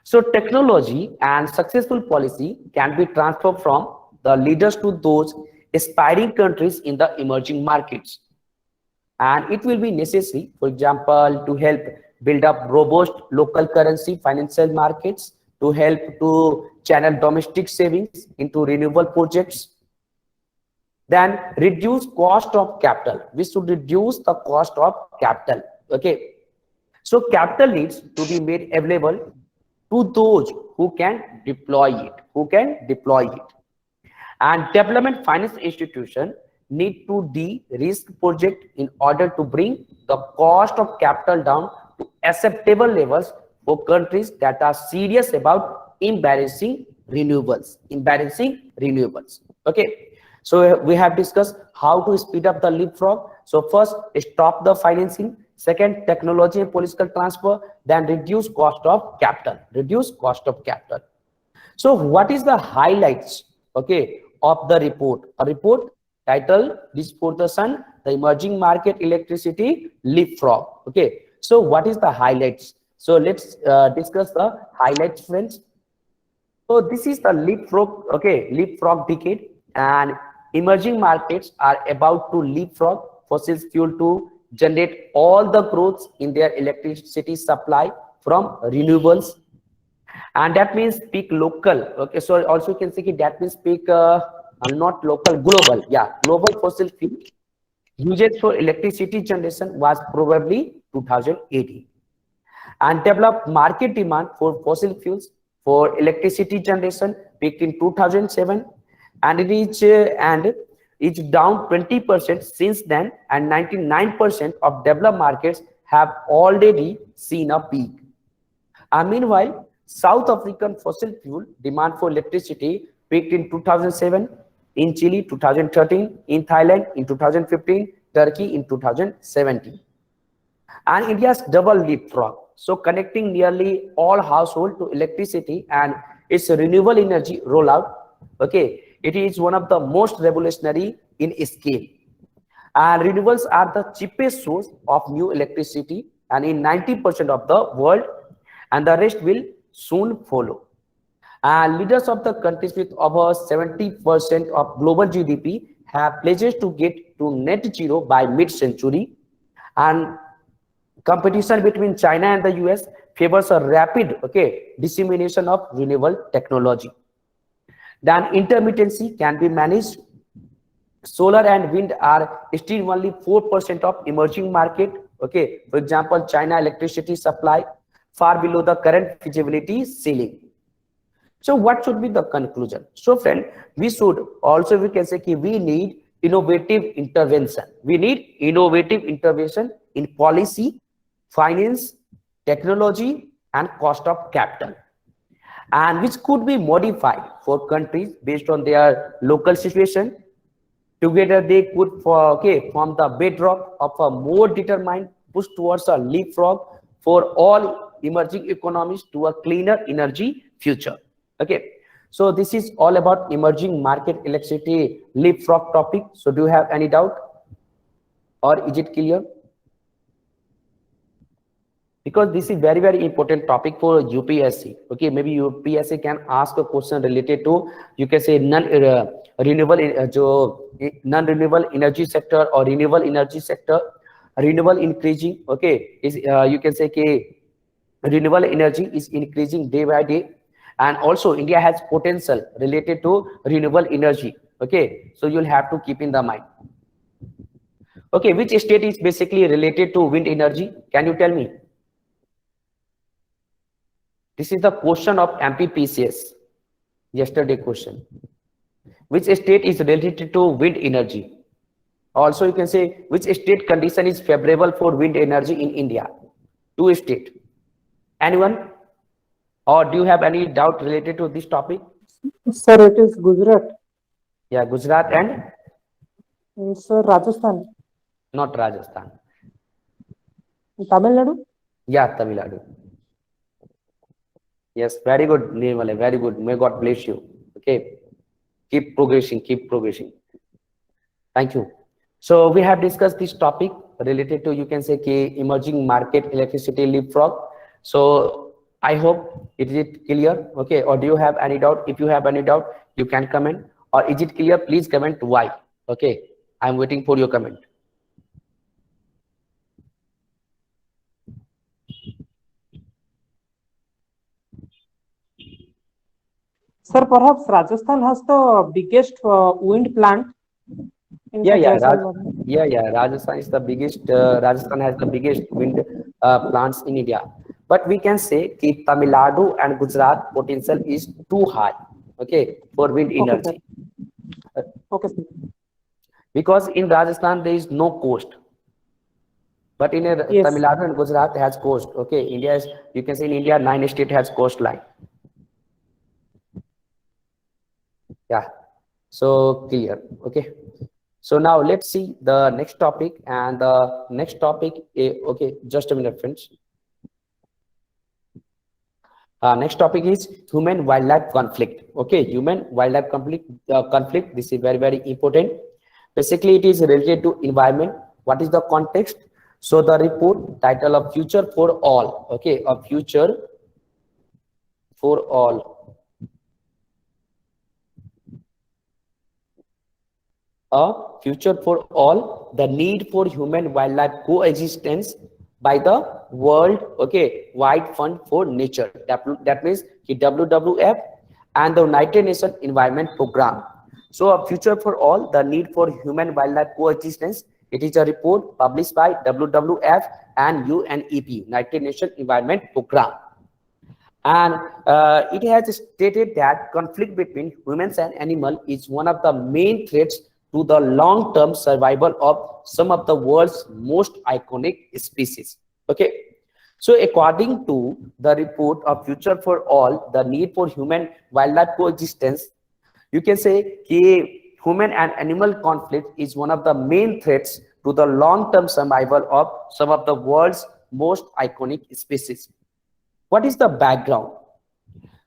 So technology and successful policy can be transferred from the leaders to those aspiring countries in the emerging markets. And it will be necessary, for example, to help build up robust local currency financial markets, to help to channel domestic savings into renewable projects. Then reduce cost of capital. We should reduce the cost of capital. Okay, so capital needs to be made available to those who can deploy it. And development finance institution need to de-risk project in order to bring the cost of capital down to acceptable levels for countries that are serious about embarrassing renewables. Okay, so we have discussed how to speed up the leapfrog. So first, stop the financing. Second, technology and political transfer. Then reduce cost of capital. So what is the highlights, okay, of the report? A report titled "This for the Sun: The Emerging Market Electricity Leapfrog." Okay, so what is the highlights? So let's discuss the highlights, friends. So this is the leapfrog, okay, leapfrog decade, and emerging markets are about to leapfrog fossil fuel to generate all the growth in their electricity supply from renewables. And that means peak local. Okay, so also you can say that means peak not local, global. Yeah, global fossil fuel usage for electricity generation was probably 2018, and developed market demand for fossil fuels for electricity generation peaked in 2007, and it's down 20% since then, and 99% of developed markets have already seen a peak. And meanwhile, South African fossil fuel demand for electricity peaked in 2007, in Chile 2013, in Thailand in 2015, Turkey in 2017. And India's double leapfrog, so connecting nearly all households to electricity and its renewable energy rollout. Okay, it is one of the most revolutionary in scale. And renewables are the cheapest source of new electricity, and in 90% of the world, and the rest will soon follow. And leaders of the countries with over 70% of global GDP have pledges to get to net zero by mid-century. And competition between China and the US favors a rapid, okay, dissemination of renewable technology. Then intermittency can be managed. Solar and wind are still only 4% of emerging market. Okay, for example, China electricity supply far below the current feasibility ceiling. So what should be the conclusion? So friend, we can say we need innovative intervention. We need innovative intervention in policy, finance, technology, and cost of capital, and which could be modified for countries based on their local situation. Together they could form the bedrock of a more determined push towards a leapfrog for all emerging economies to a cleaner energy future. Okay, so this is all about emerging market electricity leapfrog topic. So do you have any doubt, or is it clear? because this is very important topic for UPSC. Okay, maybe UPSC can ask a question related to, you can say, non-renewable energy sector or renewable energy sector, renewable increasing. Okay, is you can say renewable energy is increasing day by day, and also India has potential related to renewable energy. Okay, so you'll have to keep in the mind. Okay, which state is basically related to wind energy? Can you tell me? This is the question of MPPCS, yesterday question. Which state is related to wind energy? Also, you can say which state condition is favorable for wind energy in India? Two state. Anyone? Or do you have any doubt related to this topic? Sir, it is Gujarat. Yeah, Gujarat and Sir, Rajasthan. not Rajasthan. Tamil Nadu. Yeah, Tamil Nadu. Yes, very good, Nirmala, very good. May God bless you. Okay, keep progressing, keep progressing. Thank you. So we have discussed this topic related to, you can say, emerging market electricity leapfrog. So I hope it is clear. Okay, or do you have any doubt? If you have any doubt, you can comment. Or is it clear? Please comment why. Okay, I'm waiting for your comment. Sir, perhaps Rajasthan has the biggest wind plant in Yeah, the yeah, Jaisalmer. yeah. Rajasthan is the biggest. Rajasthan has the biggest wind plants in India. But we can say that Tamil Nadu and Gujarat potential is too high. Okay, for wind Okay, sir. energy. Uh, Okay, sir. because in Rajasthan there is no coast. But in Yes. Tamil Nadu and Gujarat has coast. Okay, India is, you can say in India 9 states has coastline. Yeah, so clear. Okay, so now let's see the next topic, and the next topic. Okay, just a minute, friends. Next topic is human wildlife conflict. Okay, human wildlife conflict. This is very important. Basically, it is related to environment. What is the context? So the report title of Future for All. Okay, a future for all. A future for all, the need for human wildlife coexistence by the world, okay, wide fund for nature. That means the WWF and the United Nations Environment Program. So a future for all, the need for human wildlife coexistence. It is a report published by WWF and UNEP, United Nations Environment Program. And it has stated that conflict between humans and animal is one of the main threats to the long-term survival of some of the world's most iconic species. Okay, so according to the report of Future for All, the need for human wildlife coexistence, you can say human and animal conflict is one of the main threats to the long-term survival of some of the world's most iconic species. What is the background?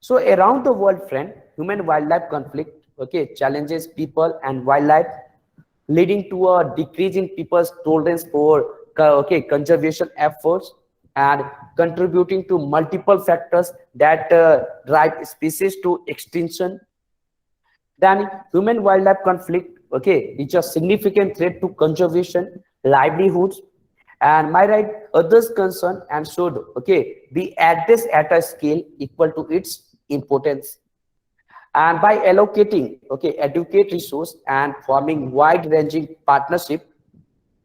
So around the world, friend, human wildlife conflict, okay, challenges people and wildlife, leading to a decrease in people's tolerance for conservation efforts, and contributing to multiple factors that drive species to extinction. Then human wildlife conflict, okay, is a significant threat to conservation, livelihoods, and my right others concern, and should, okay, be addressed at a scale equal to its importance. And by allocating, okay, adequate resource and forming wide ranging partnership,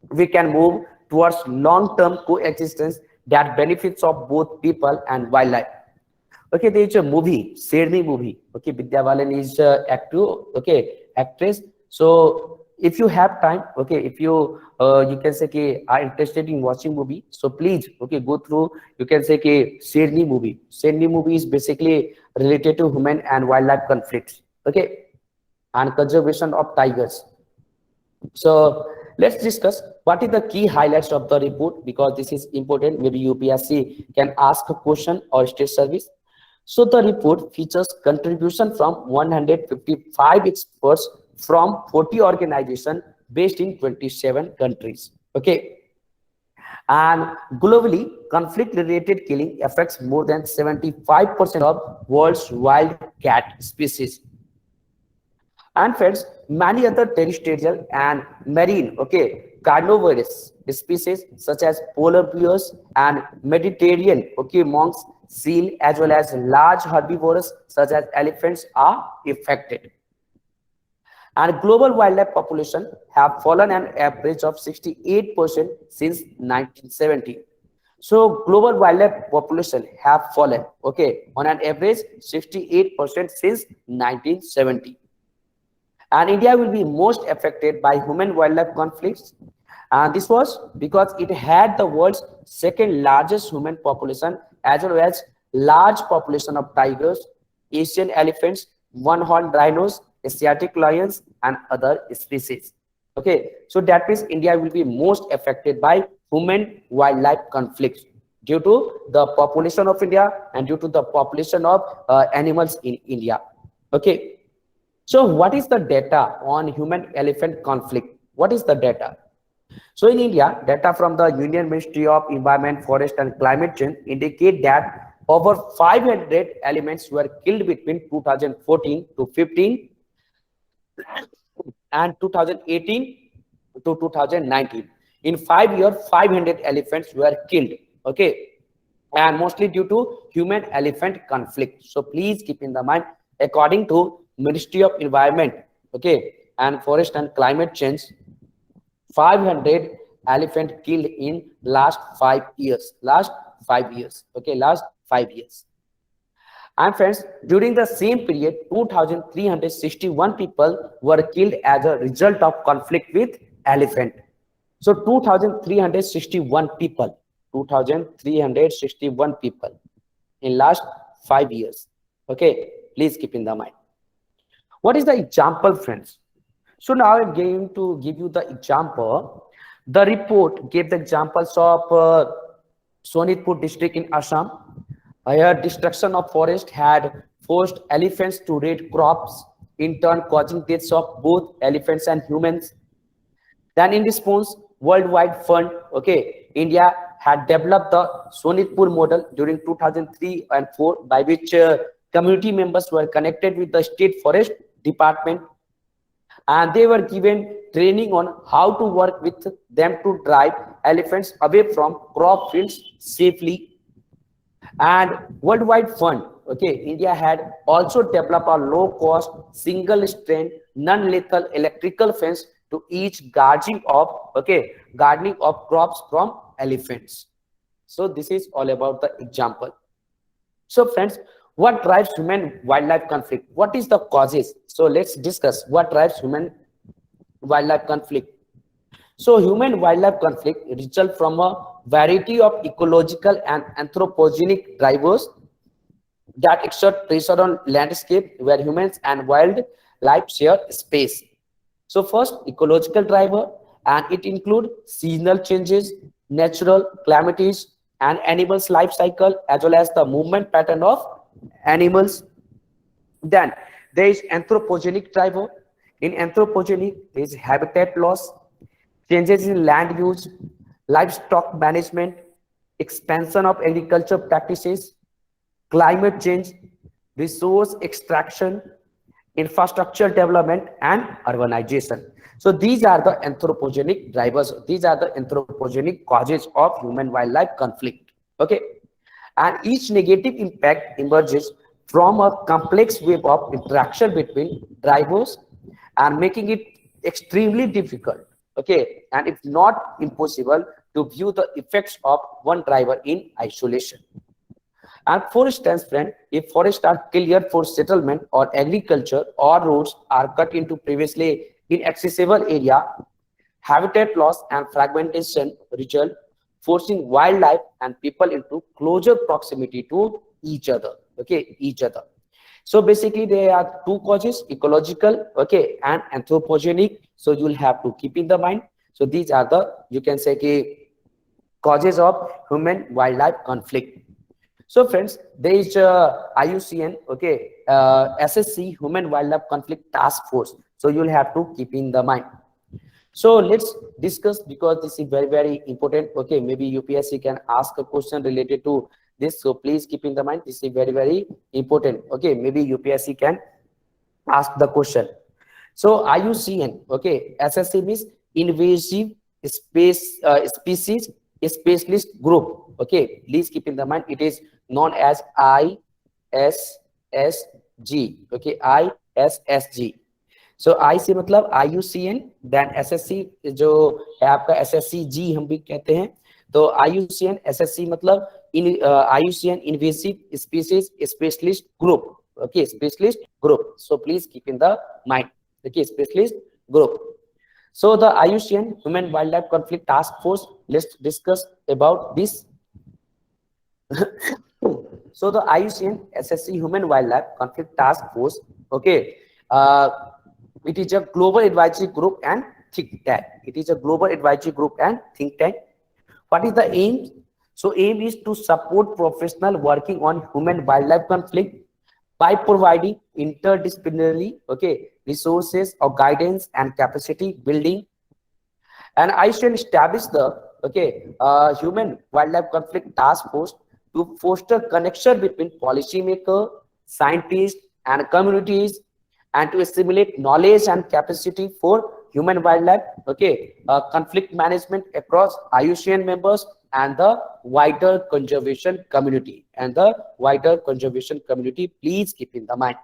we can move towards long-term coexistence that benefits of both people and wildlife. Okay, there is a movie, Sherni movie. Okay, Vidya Balan is actor, okay, actress. So if you have time, okay, if you can say are interested in watching movie, so please, okay, go through. You can say Sherni movie. Sherni movie is basically related to human and wildlife conflicts. Okay, and conservation of tigers. So let's discuss what is the key highlights of the report, because this is important. Maybe UPSC can ask a question or state service. So the report features contribution from 155 experts from 40 organizations based in 27 countries. Okay. And globally, conflict-related killing affects more than 75% of world's wild cat species. And friends, many other terrestrial and marine, carnivorous species such as polar bears and Mediterranean, monks, seal, as well as large herbivores such as elephants are affected. And global wildlife population have fallen an average of 68% since 1970. So global wildlife population have fallen, on an average 68% since 1970. And India will be most affected by human-wildlife conflicts. And this was because it had the world's second largest human population, as well as large population of tigers, Asian elephants, one-horned rhinos, Asiatic lions, and other species. So that means India will be most affected by human-wildlife conflicts due to the population of India and due to the population of animals in India. So what is the data on human-elephant conflict? What is the data? So in India, data from the Union Ministry of Environment, Forest and Climate Change indicate that over 500 elements were killed between 2014 to 15 and 2018 to 2019. In 5 years, 500 elephants were killed. And mostly due to human-elephant conflict. So please keep in the mind, according to Ministry of Environment, and Forest and Climate Change, 500 elephant killed in last 5 years. Last 5 years. Last 5 years. And friends, during the same period, 2,361 people were killed as a result of conflict with elephant. So 2,361 people, 2,361 people in last 5 years. Please keep in the mind. What is the example, friends? So now I'm going to give you the example. The report gave the examples of Sonitpur district in Assam. Here, destruction of forest had forced elephants to raid crops, in turn causing deaths of both elephants and humans. Then in response, worldwide fund, India had developed the Sonitpur model during 2003 and 4, by which community members were connected with the state forest department, and they were given training on how to work with them to drive elephants away from crop fields safely. And worldwide fund, India had also developed a low-cost, single-strand, non-lethal electrical fence to each gardening of crops from elephants. So this is all about the example. So friends, what drives human-wildlife conflict? What is the causes? So let's discuss what drives human-wildlife conflict. So human-wildlife conflict results from a variety of ecological and anthropogenic drivers that exert pressure on landscape where humans and wildlife share space. So first, ecological driver, and it includes seasonal changes, natural calamities, and animals' life cycle, as well as the movement pattern of animals. Then there is anthropogenic driver. In anthropogenic, there is habitat loss, changes in land use, livestock management, expansion of agriculture practices, climate change, resource extraction, infrastructure development, and urbanization. So these are the anthropogenic drivers. These are the anthropogenic causes of human-wildlife conflict. And each negative impact emerges from a complex web of interaction between drivers and making it extremely difficult, and if not impossible, to view the effects of one driver in isolation. And for instance, friend, if forests are cleared for settlement or agriculture, or roads are cut into previously inaccessible area, habitat loss and fragmentation result, forcing wildlife and people into closer proximity to each other. So basically there are two causes, ecological, and anthropogenic. So you'll have to keep in the mind. So these are the, you can say, causes of human wildlife conflict. So friends, there is IUCN, SSC, Human Wildlife Conflict Task Force. So you'll have to keep in the mind. So let's discuss, because this is very, very important. Okay, maybe UPSC can ask a question related to this. So please keep in the mind, this is very, very important. Okay, maybe UPSC can ask the question. So IUCN, okay, SSC means invasive species specialist group. Okay, please keep in the mind, it is known as ISSG. Okay, ISSG. सो आई से मतलब IUCN, then SSC जो है आपका SSCG हम भी कहते हैं. तो IUCN SSC मतलब इन IUCN invasive species specialist group. Okay, specialist group. So please keep in the mind. Okay, specialist group. So the IUCN Human Wildlife Conflict Task Force, let's discuss about this. So the IUCN SSC Human Wildlife Conflict Task Force, okay, it is a global advisory group and think tank. It is a global advisory group and think tank. What is the aim? So aim is to support professional working on human wildlife conflict by providing interdisciplinary, okay, resources or guidance and capacity building. And I shall establish the, okay, human wildlife conflict task force to foster connection between policymaker, scientists and communities, and to assimilate knowledge and capacity for human wildlife, okay, conflict management across IUCN members and the wider conservation community. Please keep in the mind.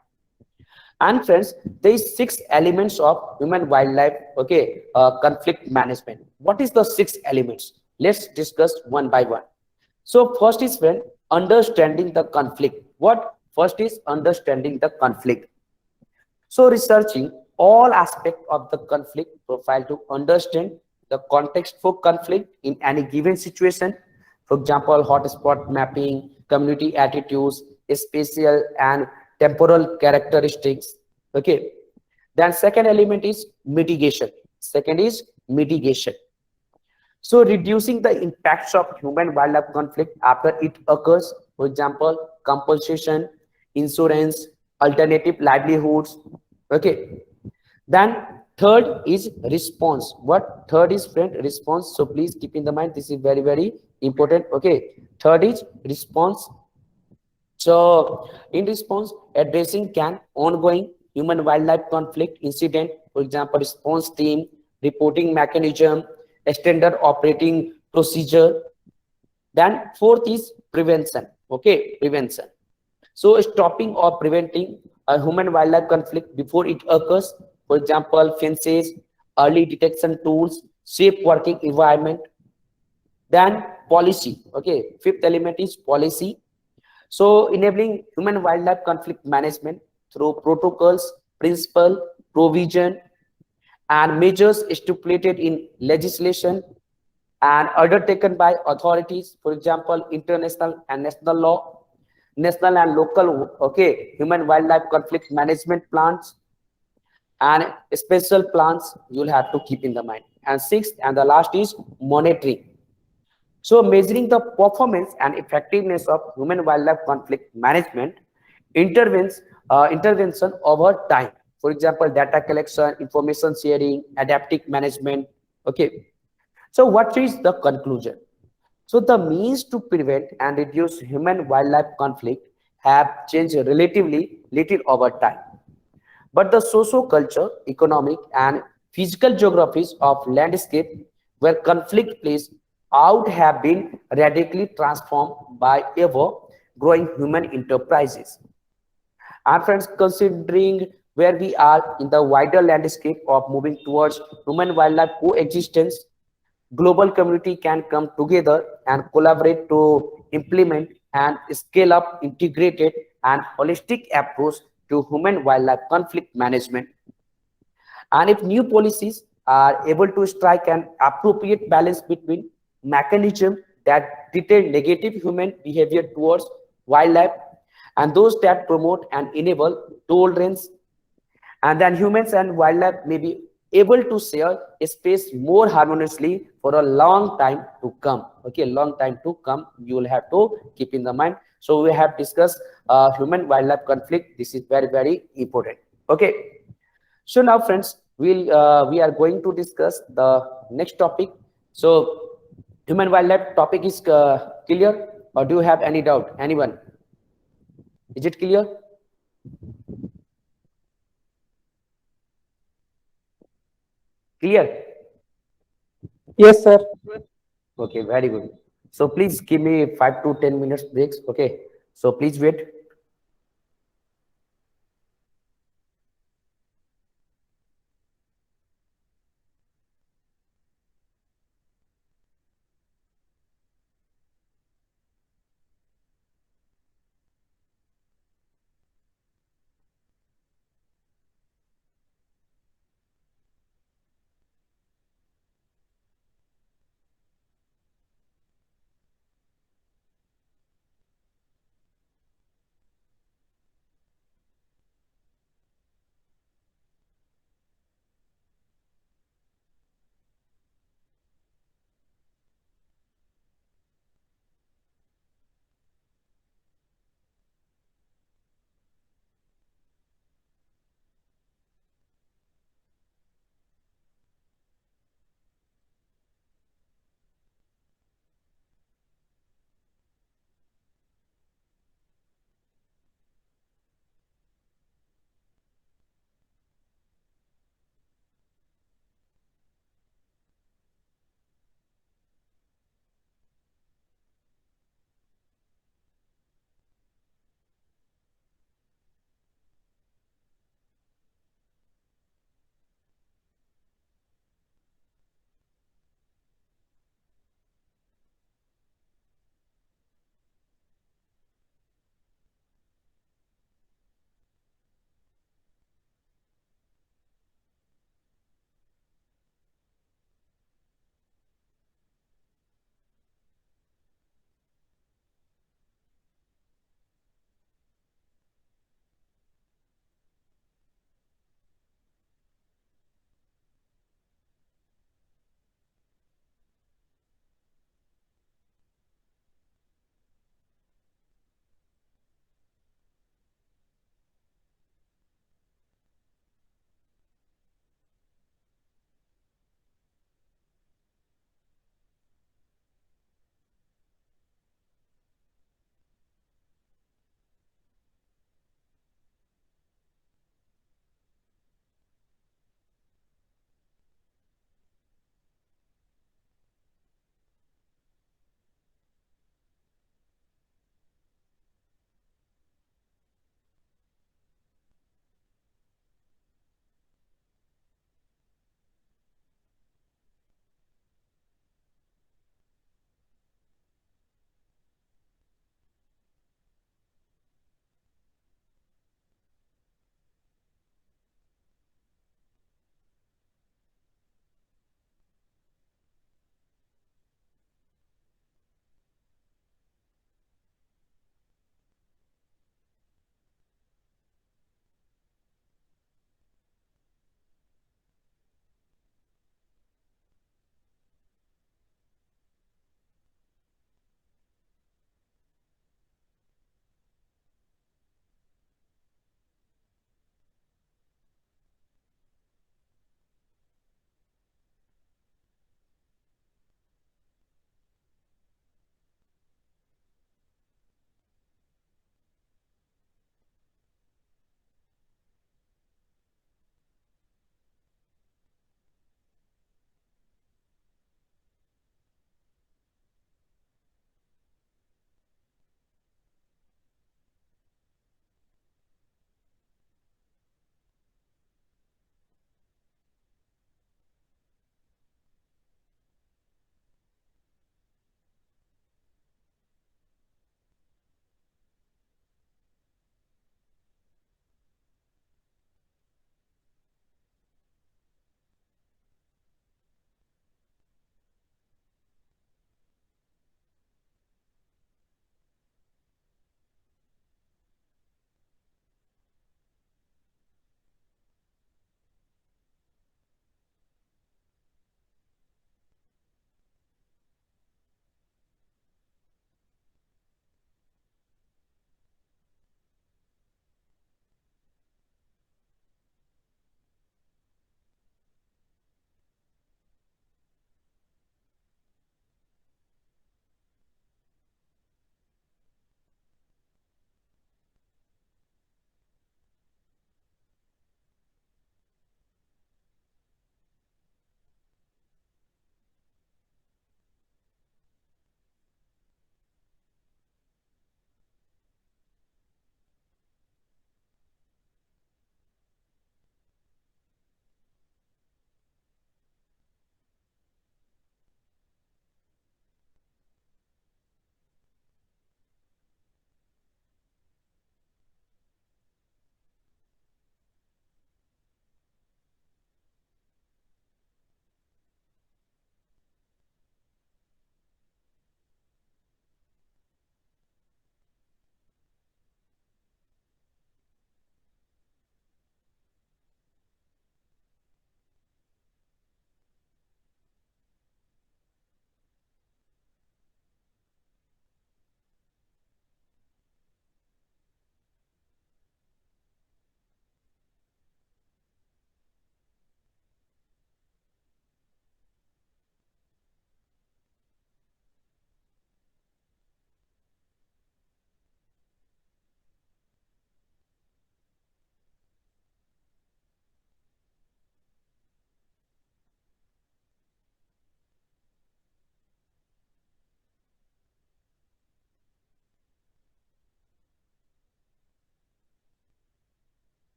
And friends, there is 6 elements of human wildlife, okay, conflict management. What is the 6 elements? Let's discuss one by one. So first is, friend, understanding the conflict. What? First is understanding the conflict. So researching all aspects of the conflict profile to understand the context for conflict in any given situation. For example, hotspot mapping, community attitudes, spatial and temporal characteristics. Okay. Then second element is mitigation. So reducing the impacts of human wildlife conflict after it occurs. For example, compensation, insurance, alternative livelihoods. Okay. Then third is response. What? Third is, friend, response. So please keep in the mind, this is very, very important. Okay. Third is response. So in response, addressing can ongoing human wildlife conflict incident, for example, response team, reporting mechanism, standard operating procedure. Then fourth is prevention. Okay, prevention. So stopping or preventing a human wildlife conflict before it occurs. For example, fences, early detection tools, safe working environment. Then policy. Okay, fifth element is policy. So enabling human wildlife conflict management through protocols, principle, provision, and measures stipulated in legislation and undertaken by authorities. For example, international and national law, national and local, okay, human wildlife conflict management plans and special plans you'll have to keep in the mind. And sixth and the last is monitoring. So measuring the performance and effectiveness of human wildlife conflict management intervention over time. For example, data collection, information sharing, adaptive management. Okay. So what is the conclusion? So the means to prevent and reduce human wildlife conflict have changed relatively little over time. But the socio-culture, economic and physical geographies of landscape where conflict plays out have been radically transformed by ever growing human enterprises. And friends, considering where we are in the wider landscape of moving towards human wildlife coexistence, global community can come together and collaborate to implement and scale up integrated and holistic approach to human wildlife conflict management. And if new policies are able to strike an appropriate balance between mechanisms that deter negative human behavior towards wildlife and those that promote and enable tolerance, and then humans and wildlife may be able to share a space more harmoniously for a long time to come. Okay, long time to come, you will have to keep in the mind. So we have discussed human wildlife conflict. This is very, very important. Okay. So now friends, we are going to discuss the next topic. So human wildlife topic is clear, or do you have any doubt? Anyone? Is it clear? Clear? Yes, sir. Okay, very good. So please give me 5 to 10 minutes breaks. Okay. So please wait.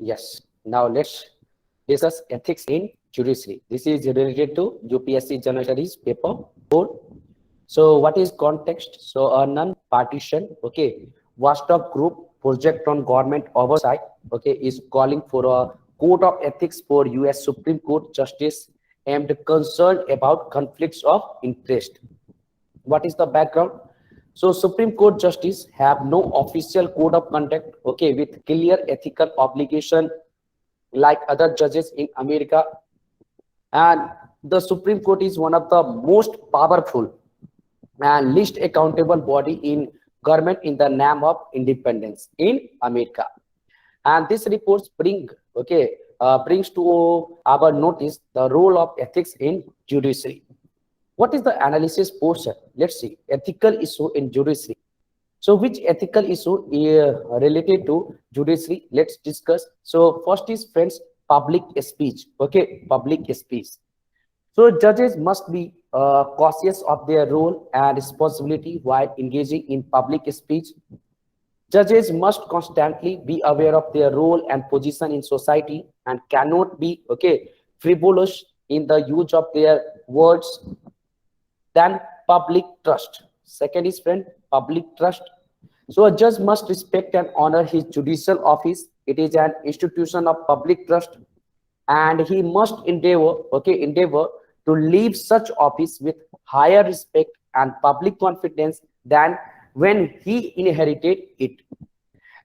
Yes. Now let's discuss ethics in judiciary. This is related to UPSC General Studies paper 4. So what is context? So a non-partition, okay, watchdog group project on government oversight, okay, is calling for a code of ethics for US Supreme Court justice and concerned about conflicts of interest. What is the background? So Supreme Court justice have no official code of conduct, okay, with clear ethical obligation like other judges in America. And the Supreme Court is one of the most powerful and least accountable body in government in the name of independence in America. And this reports brings to our notice the role of ethics in judiciary. What is the analysis portion? Let's see. Ethical issue in judiciary. So which ethical issue related to judiciary? Let's discuss. So first is friends, public speech. Okay, public speech. So judges must be cautious of their role and responsibility while engaging in public speech. Judges must constantly be aware of their role and position in society and cannot be frivolous in the use of their words. Then public trust. Second is friend, public trust. So a judge must respect and honor his judicial office. It is an institution of public trust, and he must endeavor to leave such office with higher respect and public confidence than when he inherited it.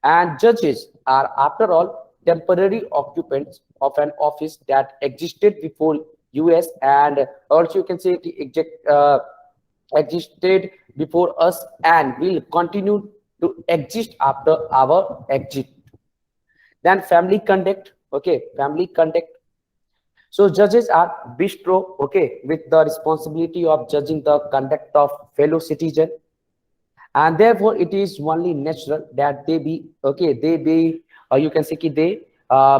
And judges are, after all, temporary occupants of an office that existed before US, and also you can say existed before us and will continue to exist after our exit. Then family conduct, family conduct. So judges are bistro, with the responsibility of judging the conduct of fellow citizen, and therefore it is only natural that they be you can say they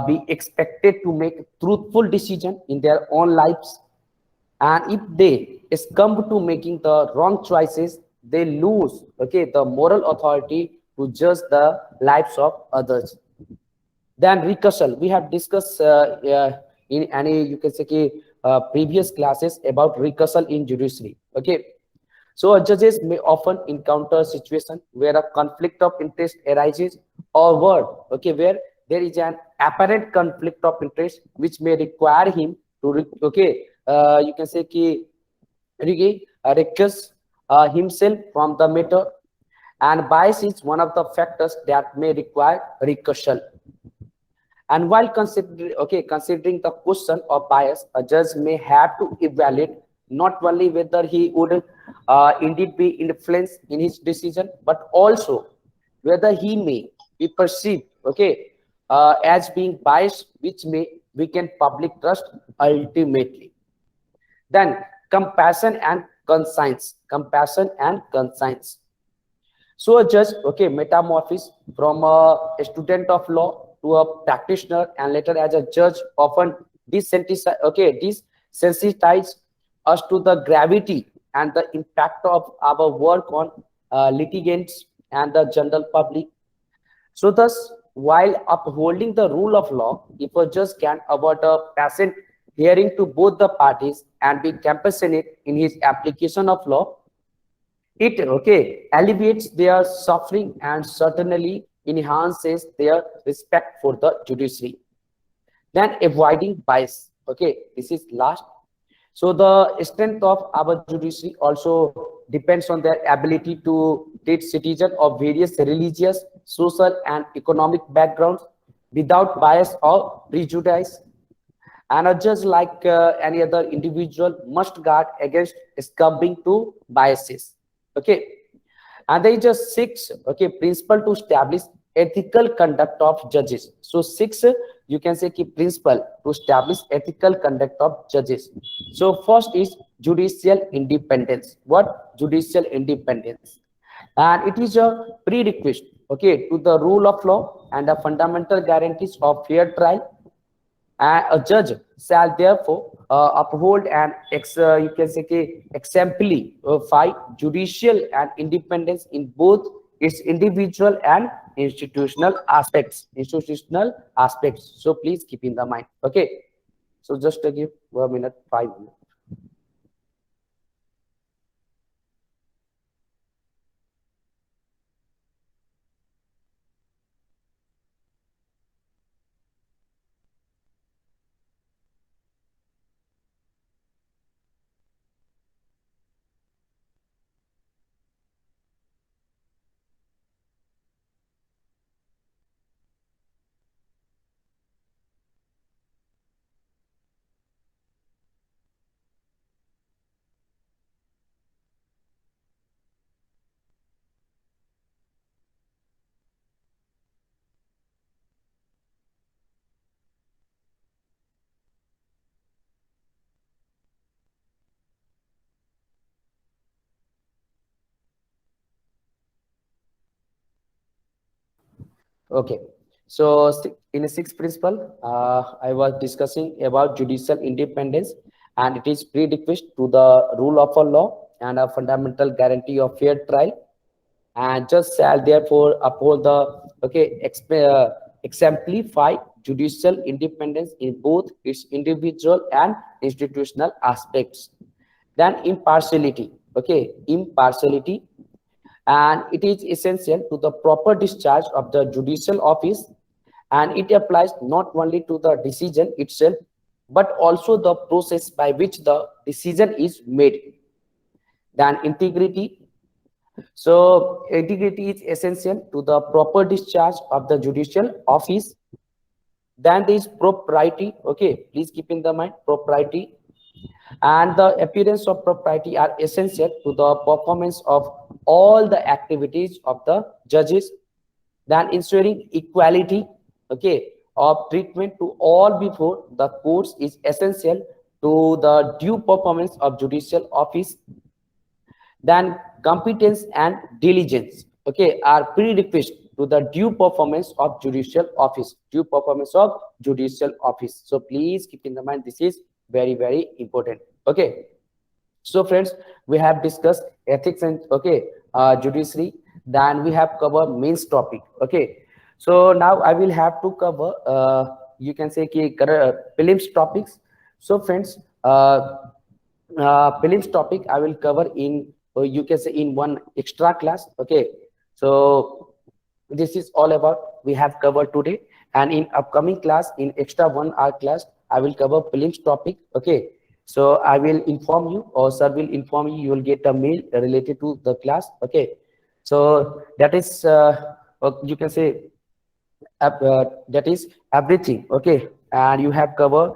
be expected to make truthful decision in their own lives. And if they succumb to making the wrong choices, they lose the moral authority to judge the lives of others. Then recursal, we have discussed in any you can say previous classes about recursal in judiciary. So judges may often encounter a situation where a conflict of interest arises, or where there is an apparent conflict of interest which may require him to you can say recuse himself from the matter, and bias is one of the factors that may require recursal. And while considering the question of bias, a judge may have to evaluate not only whether he would indeed be influenced in his decision, but also whether he may be perceived as being biased, which may weaken public trust ultimately. Then compassion and conscience. Compassion and conscience. So a judge metamorphosis from a student of law to a practitioner and later as a judge often desensitize us to the gravity and the impact of our work on litigants and the general public. So thus, while upholding the rule of law, if a judge can avoid a passive hearing to both the parties and be compassionate in his application of law, it alleviates their suffering and certainly enhances their respect for the judiciary. Then avoiding bias. This is last. So the strength of our judiciary also depends on their ability to treat citizens of various religious, social, and economic backgrounds without bias or prejudice. And a judge, like any other individual, must guard against succumbing to biases. And there is a six principle to establish ethical conduct of judges. So six you can say key principle to establish ethical conduct of judges. So first is judicial independence. What? Judicial independence. And it is a prerequisite to the rule of law and the fundamental guarantees of fair trial. And a judge shall therefore uphold and exemplify judicial and independence in both its individual and institutional aspects. So please keep in the mind. Okay. So just to give 1 minute, 5 minutes. Okay. So in a sixth principle, I was discussing about judicial independence, and it is prerequisite to the rule of a law and a fundamental guarantee of fair trial. And just shall therefore uphold the exemplify judicial independence in both its individual and institutional aspects. Then impartiality. Okay, impartiality, and it is essential to the proper discharge of the judicial office, and it applies not only to the decision itself but also the process by which the decision is made. Then integrity. So integrity is essential to the proper discharge of the judicial office. Then there is propriety. Okay, please keep in the mind propriety, and the appearance of propriety are essential to the performance of all the activities of the judges. Then ensuring equality, okay, of treatment to all before the courts is essential to the due performance of judicial office. Then competence and diligence, okay, are prerequisite to the due performance of judicial office. So please keep in the mind, this is very, very important. Okay. So friends, we have discussed ethics and judiciary. Then we have covered mains topic. Okay. So now I will have to cover you can say prelims topics. So friends, prelims topic I will cover in you can say in one extra class. Okay. So this is all about we have covered today, and in upcoming class in extra 1 hour class I will cover prelims topic. Okay. So I will inform you, or sir will inform you. You will get a mail related to the class. Okay. So that is you can say that is everything. Okay. And you have covered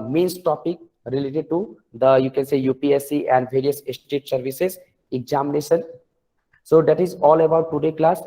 mains topic related to the you can say UPSC and various state services examination. So that is all about today class.